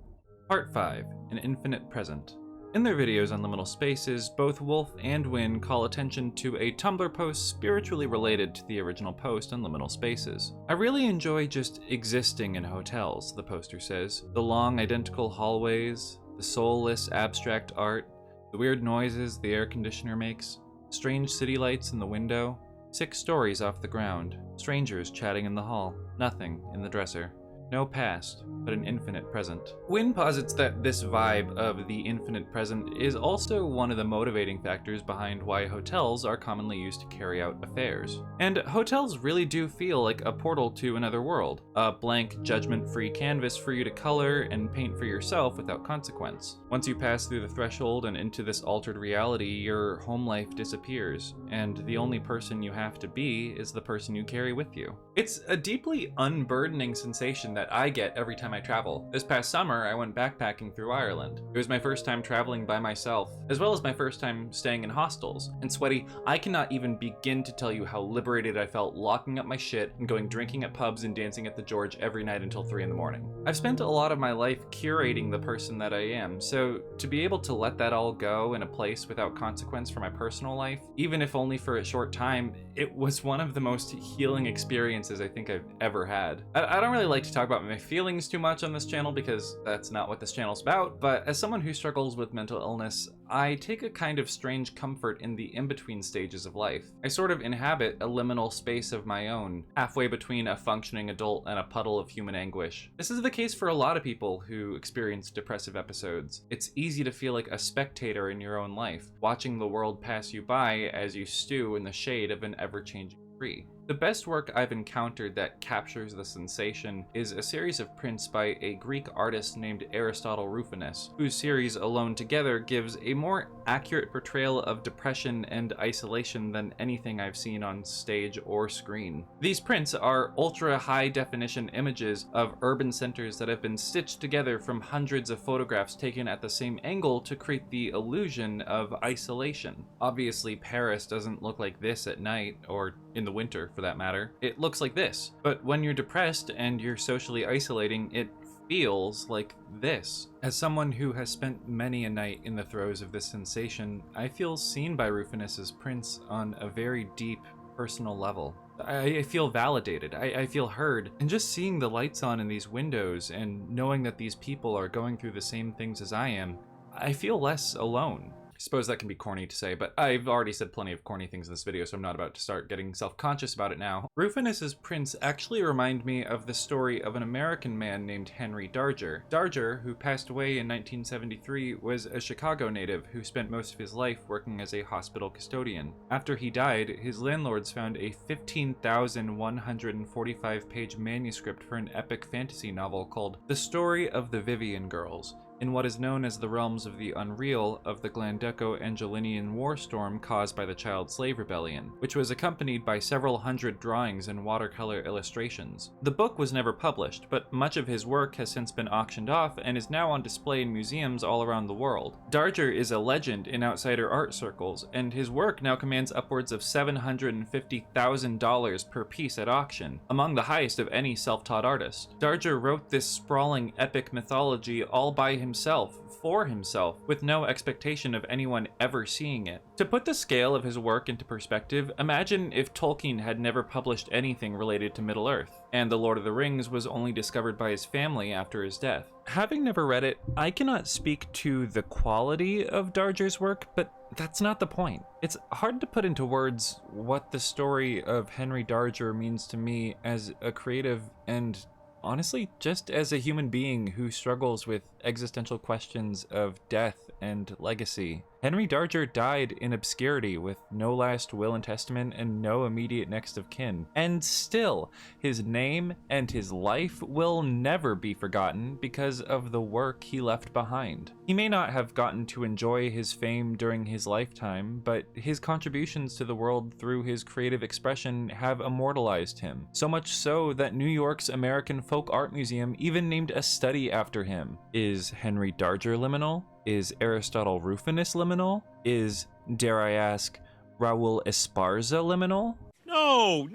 Part 5, An Infinite Present. In their videos on Liminal Spaces, both Wolf and Win call attention to a Tumblr post spiritually related to the original post on Liminal Spaces. I really enjoy just existing in hotels, the poster says. The long, identical hallways, the soulless, abstract art, the weird noises the air conditioner makes, strange city lights in the window, 6 stories off the ground, strangers chatting in the hall, nothing in the dresser. No past, but an infinite present. Wynne posits that this vibe of the infinite present is also one of the motivating factors behind why hotels are commonly used to carry out affairs. And hotels really do feel like a portal to another world, a blank, judgment-free canvas for you to color and paint for yourself without consequence. Once you pass through the threshold and into this altered reality, your home life disappears, and the only person you have to be is the person you carry with you. It's a deeply unburdening sensation that I get every time I travel. This past summer, I went backpacking through Ireland. It was my first time traveling by myself, as well as my first time staying in hostels. And sweaty, I cannot even begin to tell you how liberated I felt locking up my shit and going drinking at pubs and dancing at the George every night until 3 in the morning. I've spent a lot of my life curating the person that I am, so to be able to let that all go in a place without consequence for my personal life, even if only for a short time, it was one of the most healing experiences I think I've ever had. I don't really like to talk about my feelings too much on this channel because that's not what this channel's about, but as someone who struggles with mental illness, I take a kind of strange comfort in the in-between stages of life. I sort of inhabit a liminal space of my own, halfway between a functioning adult and a puddle of human anguish. This is the case for a lot of people who experience depressive episodes. It's easy to feel like a spectator in your own life, watching the world pass you by as you stew in the shade of an ever-changing tree. The best work I've encountered that captures the sensation is a series of prints by a Greek artist named Aristotle Rufinus, whose series Alone Together gives a more accurate portrayal of depression and isolation than anything I've seen on stage or screen. These prints are ultra high definition images of urban centers that have been stitched together from hundreds of photographs taken at the same angle to create the illusion of isolation. Obviously, Paris doesn't look like this at night, or in the winter for that matter. It looks like this. But when you're depressed and you're socially isolating, it feels like this. As someone who has spent many a night in the throes of this sensation, I feel seen by Rufinus's prints on a very deep personal level. I feel validated, I feel heard, and just seeing the lights on in these windows and knowing that these people are going through the same things as I am, I feel less alone. I suppose that can be corny to say, but I've already said plenty of corny things in this video, so I'm not about to start getting self-conscious about it now. Rufinus's prints actually remind me of the story of an American man named Henry Darger. Darger, who passed away in 1973, was a Chicago native who spent most of his life working as a hospital custodian. After he died, his landlords found a 15,145-page manuscript for an epic fantasy novel called The Story of the Vivian Girls, in what is known as the realms of the unreal of the Glandeco-Angelinian war storm caused by the Child Slave Rebellion, which was accompanied by several hundred drawings and watercolor illustrations. The book was never published, but much of his work has since been auctioned off and is now on display in museums all around the world. Darger is a legend in outsider art circles, and his work now commands upwards of $750,000 per piece at auction, among the highest of any self-taught artist. Darger wrote this sprawling epic mythology all by himself himself, for himself, with no expectation of anyone ever seeing it. To put the scale of his work into perspective, imagine if Tolkien had never published anything related to Middle-earth, and The Lord of the Rings was only discovered by his family after his death. Having never read it, I cannot speak to the quality of Darger's work, but that's not the point. It's hard to put into words what the story of Henry Darger means to me as a creative and honestly, just as a human being who struggles with existential questions of death and legacy. Henry Darger died in obscurity with no last will and testament and no immediate next of kin. And still, his name and his life will never be forgotten because of the work he left behind. He may not have gotten to enjoy his fame during his lifetime, but his contributions to the world through his creative expression have immortalized him. So much so that New York's American Folk Art Museum even named a study after him. Is Henry Darger liminal? Is Aristotle Rufinus liminal? Is, dare I ask, Raul Esparza liminal? No!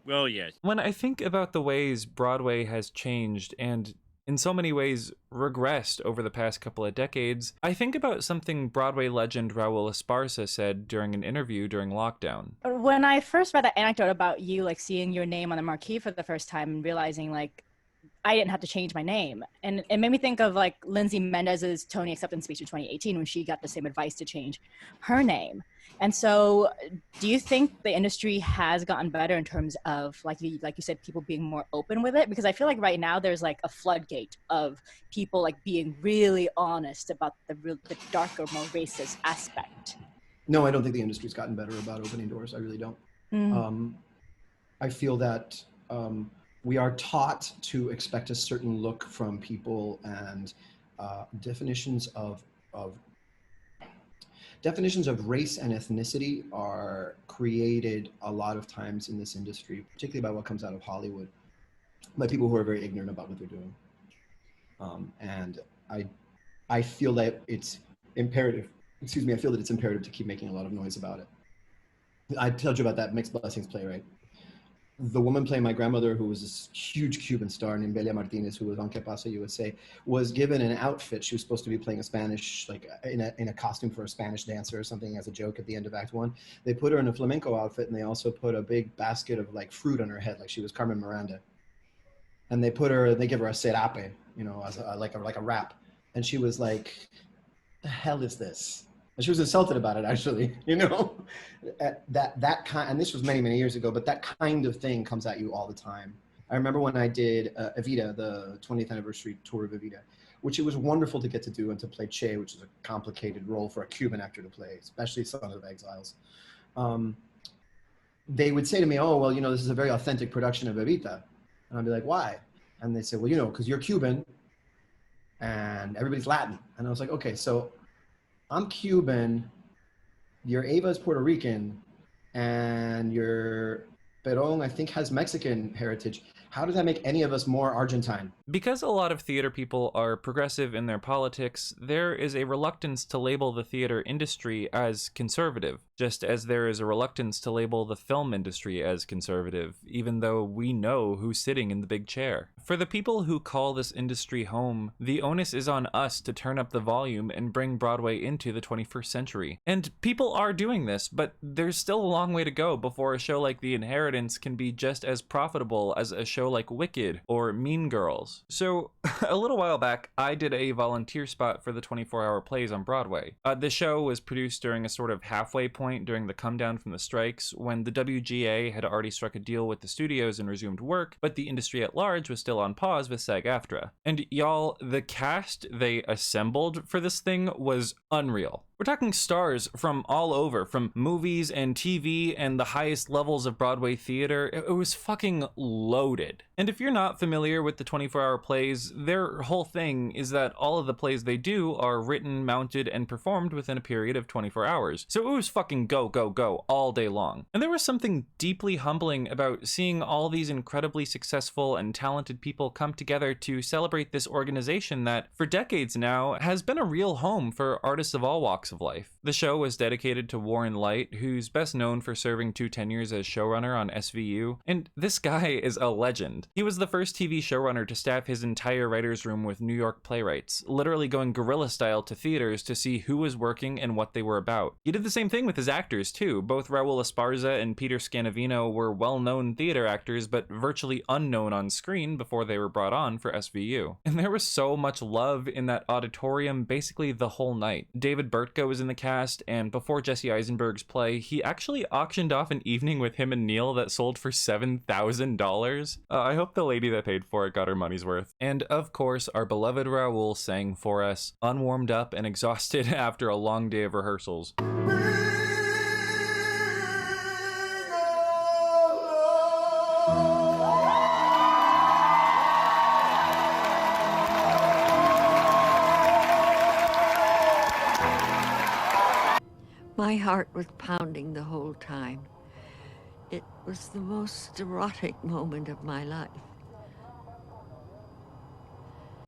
Well, yes. When I think about the ways Broadway has changed and in so many ways regressed over the past couple of decades, I think about something Broadway legend Raul Esparza said during an interview during lockdown. When I first read that anecdote about you, like, seeing your name on the marquee for the first time and realizing, like, I didn't have to change my name. And it made me think of, like, Lindsay Mendez's Tony acceptance speech in 2018 when she got the same advice to change her name. And so do you think the industry has gotten better in terms of, like you said, people being more open with it? Because I feel like right now there's, like, a floodgate of people, like, being really honest about the darker, more racist aspect. No, I don't think the industry's gotten better about opening doors. I really don't. I feel that we are taught to expect a certain look from people, and definitions of race and ethnicity are created a lot of times in this industry, particularly by what comes out of Hollywood, by people who are very ignorant about what they're doing. And I feel that it's imperative. I feel that it's imperative to keep making a lot of noise about it. I told you about that Mixed Blessings playwright. The woman playing my grandmother, who was this huge Cuban star named Belia Martinez, who was on Que Pasa USA, was given an outfit. She was supposed to be playing a Spanish, like in a costume for a Spanish dancer or something as a joke at the end of Act 1. They put her in a flamenco outfit, and they also put a big basket of, like, fruit on her head, like she was Carmen Miranda. And they give her a serape, you know, as like a wrap. And she was like, "The hell is this?" And she was insulted about it, actually, you know, that kind, and this was many, many years ago, but that kind of thing comes at you all the time. I remember when I did Evita, the 20th anniversary tour of Evita, which it was wonderful to get to do and to play Che, which is a complicated role for a Cuban actor to play, especially Son of Exiles. They would say to me, "Oh, well, you know, this is a very authentic production of Evita." And I'd be like, "Why?" And they say, "Well, you know, because you're Cuban and everybody's Latin." And I was like, "Okay, so I'm Cuban, your Ava's Puerto Rican, and your Perón, I think, has Mexican heritage. How does that make any of us more Argentine?" Because a lot of theater people are progressive in their politics, there is a reluctance to label the theater industry as conservative, just as there is a reluctance to label the film industry as conservative, even though we know who's sitting in the big chair. For the people who call this industry home, the onus is on us to turn up the volume and bring Broadway into the 21st century. And people are doing this, but there's still a long way to go before a show like The Inheritance can be just as profitable as a show like Wicked or Mean Girls. So, a little while back, I did a volunteer spot for the 24-hour plays on Broadway. The show was produced during a sort of halfway point during the come down from the strikes, when the WGA had already struck a deal with the studios and resumed work, but the industry at large was still on pause with SAG-AFTRA. And y'all, the cast they assembled for this thing was unreal. We're talking stars from all over, from movies and TV and the highest levels of Broadway theater. It was fucking loaded. And if you're not familiar with the 24-hour plays, their whole thing is that all of the plays they do are written, mounted, and performed within a period of 24 hours. So it was fucking go, go, go all day long. And there was something deeply humbling about seeing all these incredibly successful and talented people come together to celebrate this organization that, for decades now, has been a real home for artists of all walks walks of life. The show was dedicated to Warren Leight, who's best known for serving 2 tenures as showrunner on SVU, and this guy is a legend. He was the first TV showrunner to staff his entire writer's room with New York playwrights, literally going guerrilla style to theaters to see who was working and what they were about. He did the same thing with his actors too. Both Raul Esparza and Peter Scanavino were well-known theater actors, but virtually unknown on screen before they were brought on for SVU. And there was so much love in that auditorium basically the whole night. David Bertka was in the cast, and before Jesse Eisenberg's play, he actually auctioned off an evening with him and Neil that sold for $7,000. I hope the lady that paid for it got her money's worth. And of course, our beloved Raul sang for us, unwarmed up and exhausted after a long day of rehearsals. My heart was pounding the whole time. It was the most erotic moment of my life.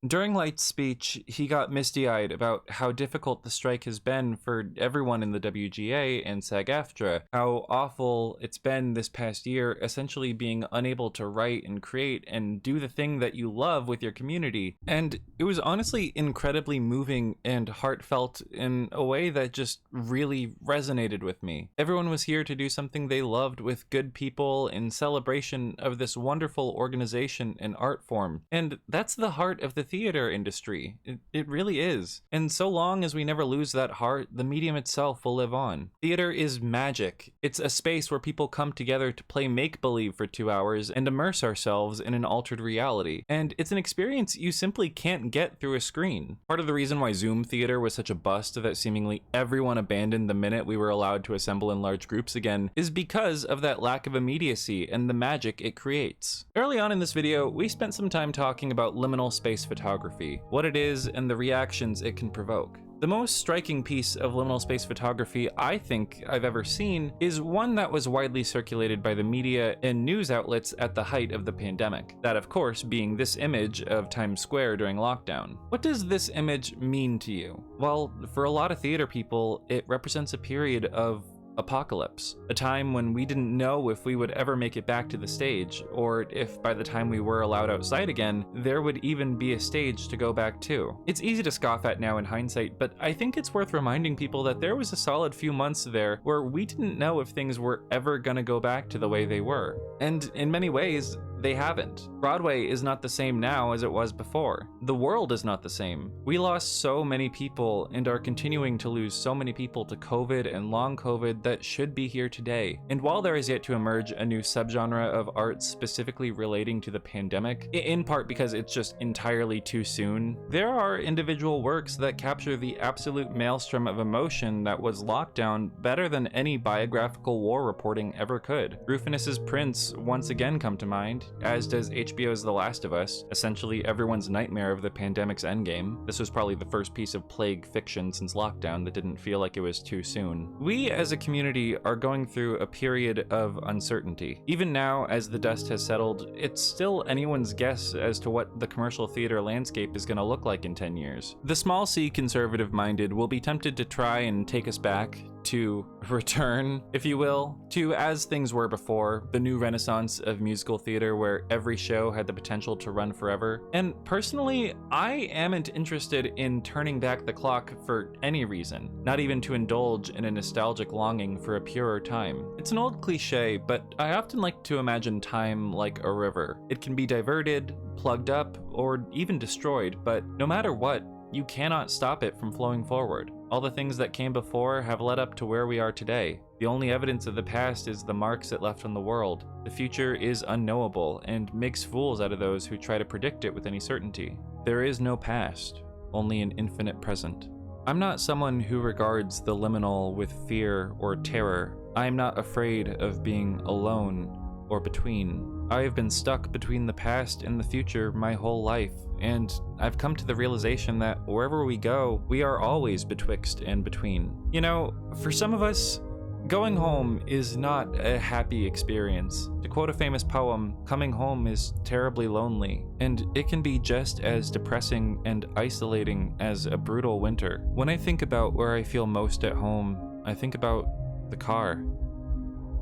During Light's speech, he got misty-eyed about how difficult the strike has been for everyone in the WGA and SAG-AFTRA, how awful it's been this past year, essentially being unable to write and create and do the thing that you love with your community. And it was honestly incredibly moving and heartfelt in a way that just really resonated with me. Everyone was here to do something they loved with good people in celebration of this wonderful organization and art form. And that's the heart of the theater industry. It really is. And so long as we never lose that heart, the medium itself will live on. Theater is magic. It's a space where people come together to play make-believe for 2 hours and immerse ourselves in an altered reality. And it's an experience you simply can't get through a screen. Part of the reason why Zoom theater was such a bust that seemingly everyone abandoned the minute we were allowed to assemble in large groups again is because of that lack of immediacy and the magic it creates. Early on in this video, we spent some time talking about liminal space photography, what it is, and the reactions it can provoke. The most striking piece of liminal space photography I think I've ever seen is one that was widely circulated by the media and news outlets at the height of the pandemic. That, of course, being this image of Times Square during lockdown. What does this image mean to you? Well, for a lot of theater people, it represents a period of apocalypse, a time when we didn't know if we would ever make it back to the stage, or if by the time we were allowed outside again, there would even be a stage to go back to. It's easy to scoff at now in hindsight, but I think it's worth reminding people that there was a solid few months there where we didn't know if things were ever gonna go back to the way they were. And in many ways, they haven't. Broadway is not the same now as it was before. The world is not the same. We lost so many people and are continuing to lose so many people to COVID and long COVID that should be here today. And while there is yet to emerge a new subgenre of art specifically relating to the pandemic, in part because it's just entirely too soon, there are individual works that capture the absolute maelstrom of emotion that was lockdown better than any biographical war reporting ever could. Rufinus's Prince once again come to mind, as does HBO's The Last of Us, essentially everyone's nightmare of the pandemic's endgame. This was probably the first piece of plague fiction since lockdown that didn't feel like it was too soon. We as a community are going through a period of uncertainty. Even now, as the dust has settled, it's still anyone's guess as to what the commercial theater landscape is going to look like in 10 years. The small c conservative-minded will be tempted to try and take us back, to return, if you will, to as things were before, the new renaissance of musical theater where every show had the potential to run forever. And personally, I amn't interested in turning back the clock for any reason, not even to indulge in a nostalgic longing for a purer time. It's an old cliche, but I often like to imagine time like a river. It can be diverted, plugged up, or even destroyed, but no matter what, you cannot stop it from flowing forward. All the things that came before have led up to where we are today. The only evidence of the past is the marks it left on the world. The future is unknowable and makes fools out of those who try to predict it with any certainty. There is no past, only an infinite present. I'm not someone who regards the liminal with fear or terror. I am not afraid of being alone or between. I have been stuck between the past and the future my whole life, and I've come to the realization that wherever we go, we are always betwixt and between. You know, for some of us, Going home is not a happy experience. To quote a famous poem, coming home is terribly lonely, and it can be just as depressing and isolating as a brutal winter. When I think about where I feel most at home, I think about the car,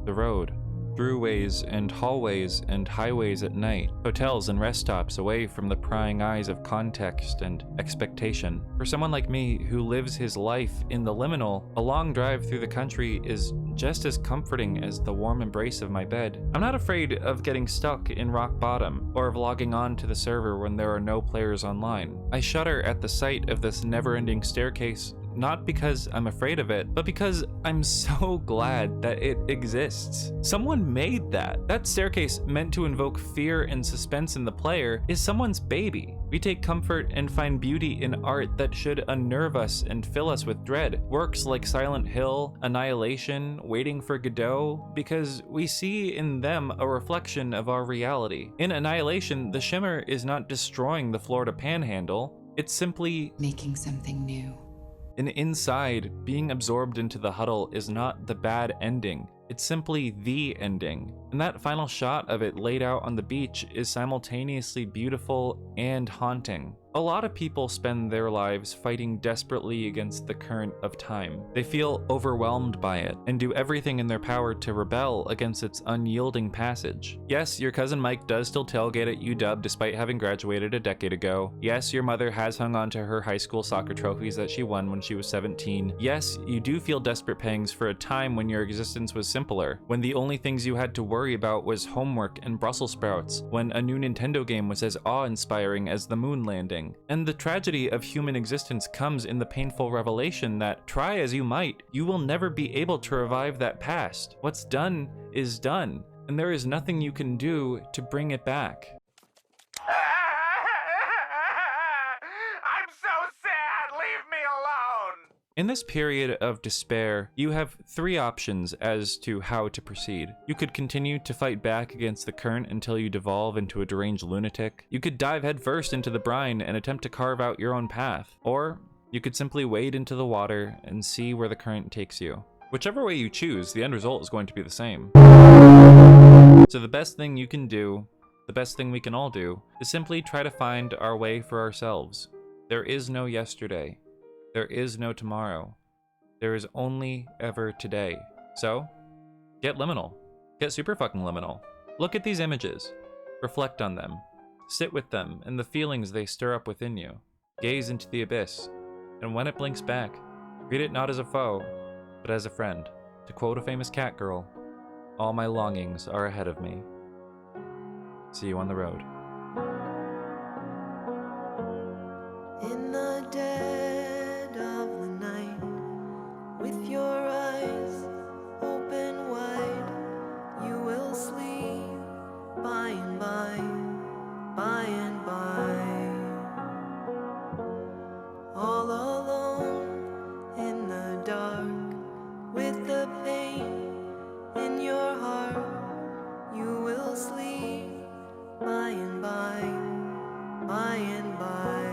the road, throughways and hallways and highways at night, hotels and rest stops away from the prying eyes of context and expectation. For someone like me who lives his life in the liminal, a long drive through the country is just as comforting as the warm embrace of my bed. I'm not afraid of getting stuck in rock bottom or of logging on to the server when there are no players online. I shudder at the sight of this never-ending staircase, not because I'm afraid of it, but because I'm so glad that it exists. Someone made that. That staircase meant to invoke fear and suspense in the player is someone's baby. We take comfort and find beauty in art that should unnerve us and fill us with dread. Works like Silent Hill, Annihilation, Waiting for Godot, because we see in them a reflection of our reality. In Annihilation, the shimmer is not destroying the Florida Panhandle, it's simply making something new. And inside, being absorbed into the huddle is not the bad ending, it's simply the ending. And that final shot of it laid out on the beach is simultaneously beautiful and haunting. A lot of people spend their lives fighting desperately against the current of time. They feel overwhelmed by it and do everything in their power to rebel against its unyielding passage. Yes, your cousin Mike does still tailgate at UW despite having graduated a decade ago. Yes, your mother has hung on to her high school soccer trophies that she won when she was 17. Yes, you do feel desperate pangs for a time when your existence was simpler, when the only things you had to worry about was homework and Brussels sprouts, when a new Nintendo game was as awe-inspiring as the moon landing. And the tragedy of human existence comes in the painful revelation that, try as you might, you will never be able to revive that past. What's done is done, and there is nothing you can do to bring it back. I'm so sad! Leave me alone! In this period of despair, you have three options as to how to proceed. You could continue to fight back against the current until you devolve into a deranged lunatic. You could dive headfirst into the brine and attempt to carve out your own path. Or you could simply wade into the water and see where the current takes you. Whichever way you choose, the end result is going to be the same. So the best thing you can do, the best thing we can all do, is simply try to find our way for ourselves. There is no yesterday. There is no tomorrow. There is only ever today. So, get liminal. Get super fucking liminal. Look at these images. Reflect on them. Sit with them and the feelings they stir up within you. Gaze into the abyss. And when it blinks back, greet it not as a foe, but as a friend. To quote a famous cat girl, all my longings are ahead of me. See you on the road. In the dead of the night, with your eyes open wide, you will sleep by and by, by and by. All alone in the dark, with the pain in your heart, you will sleep by and by, by and by.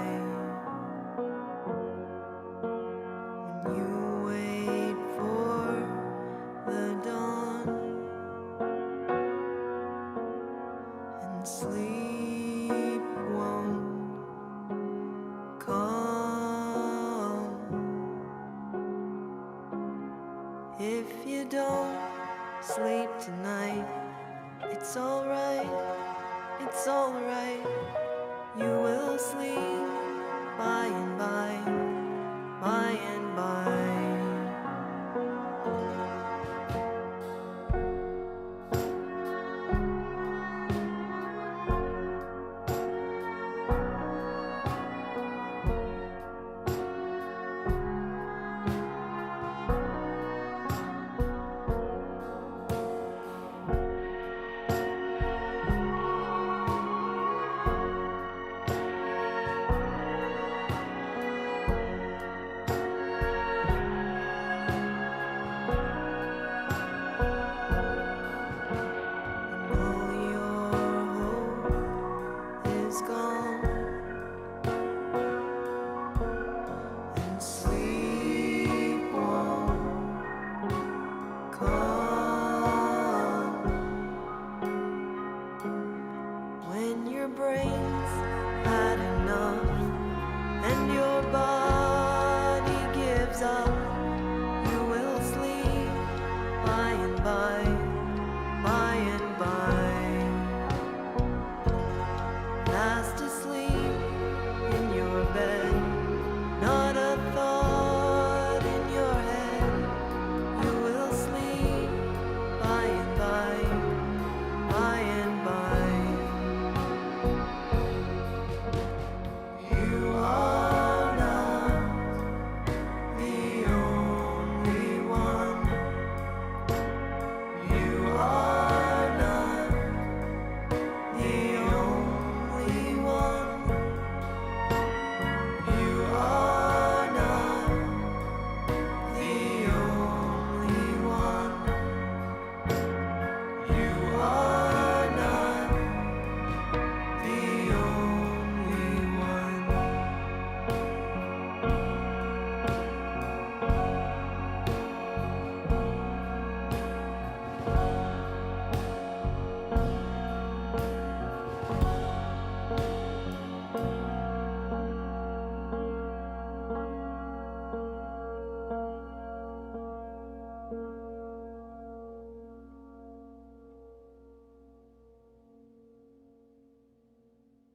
When you wait for the dawn and sleep won't come, if you don't sleep tonight, it's alright, it's alright. You will sleep by and by, by and by.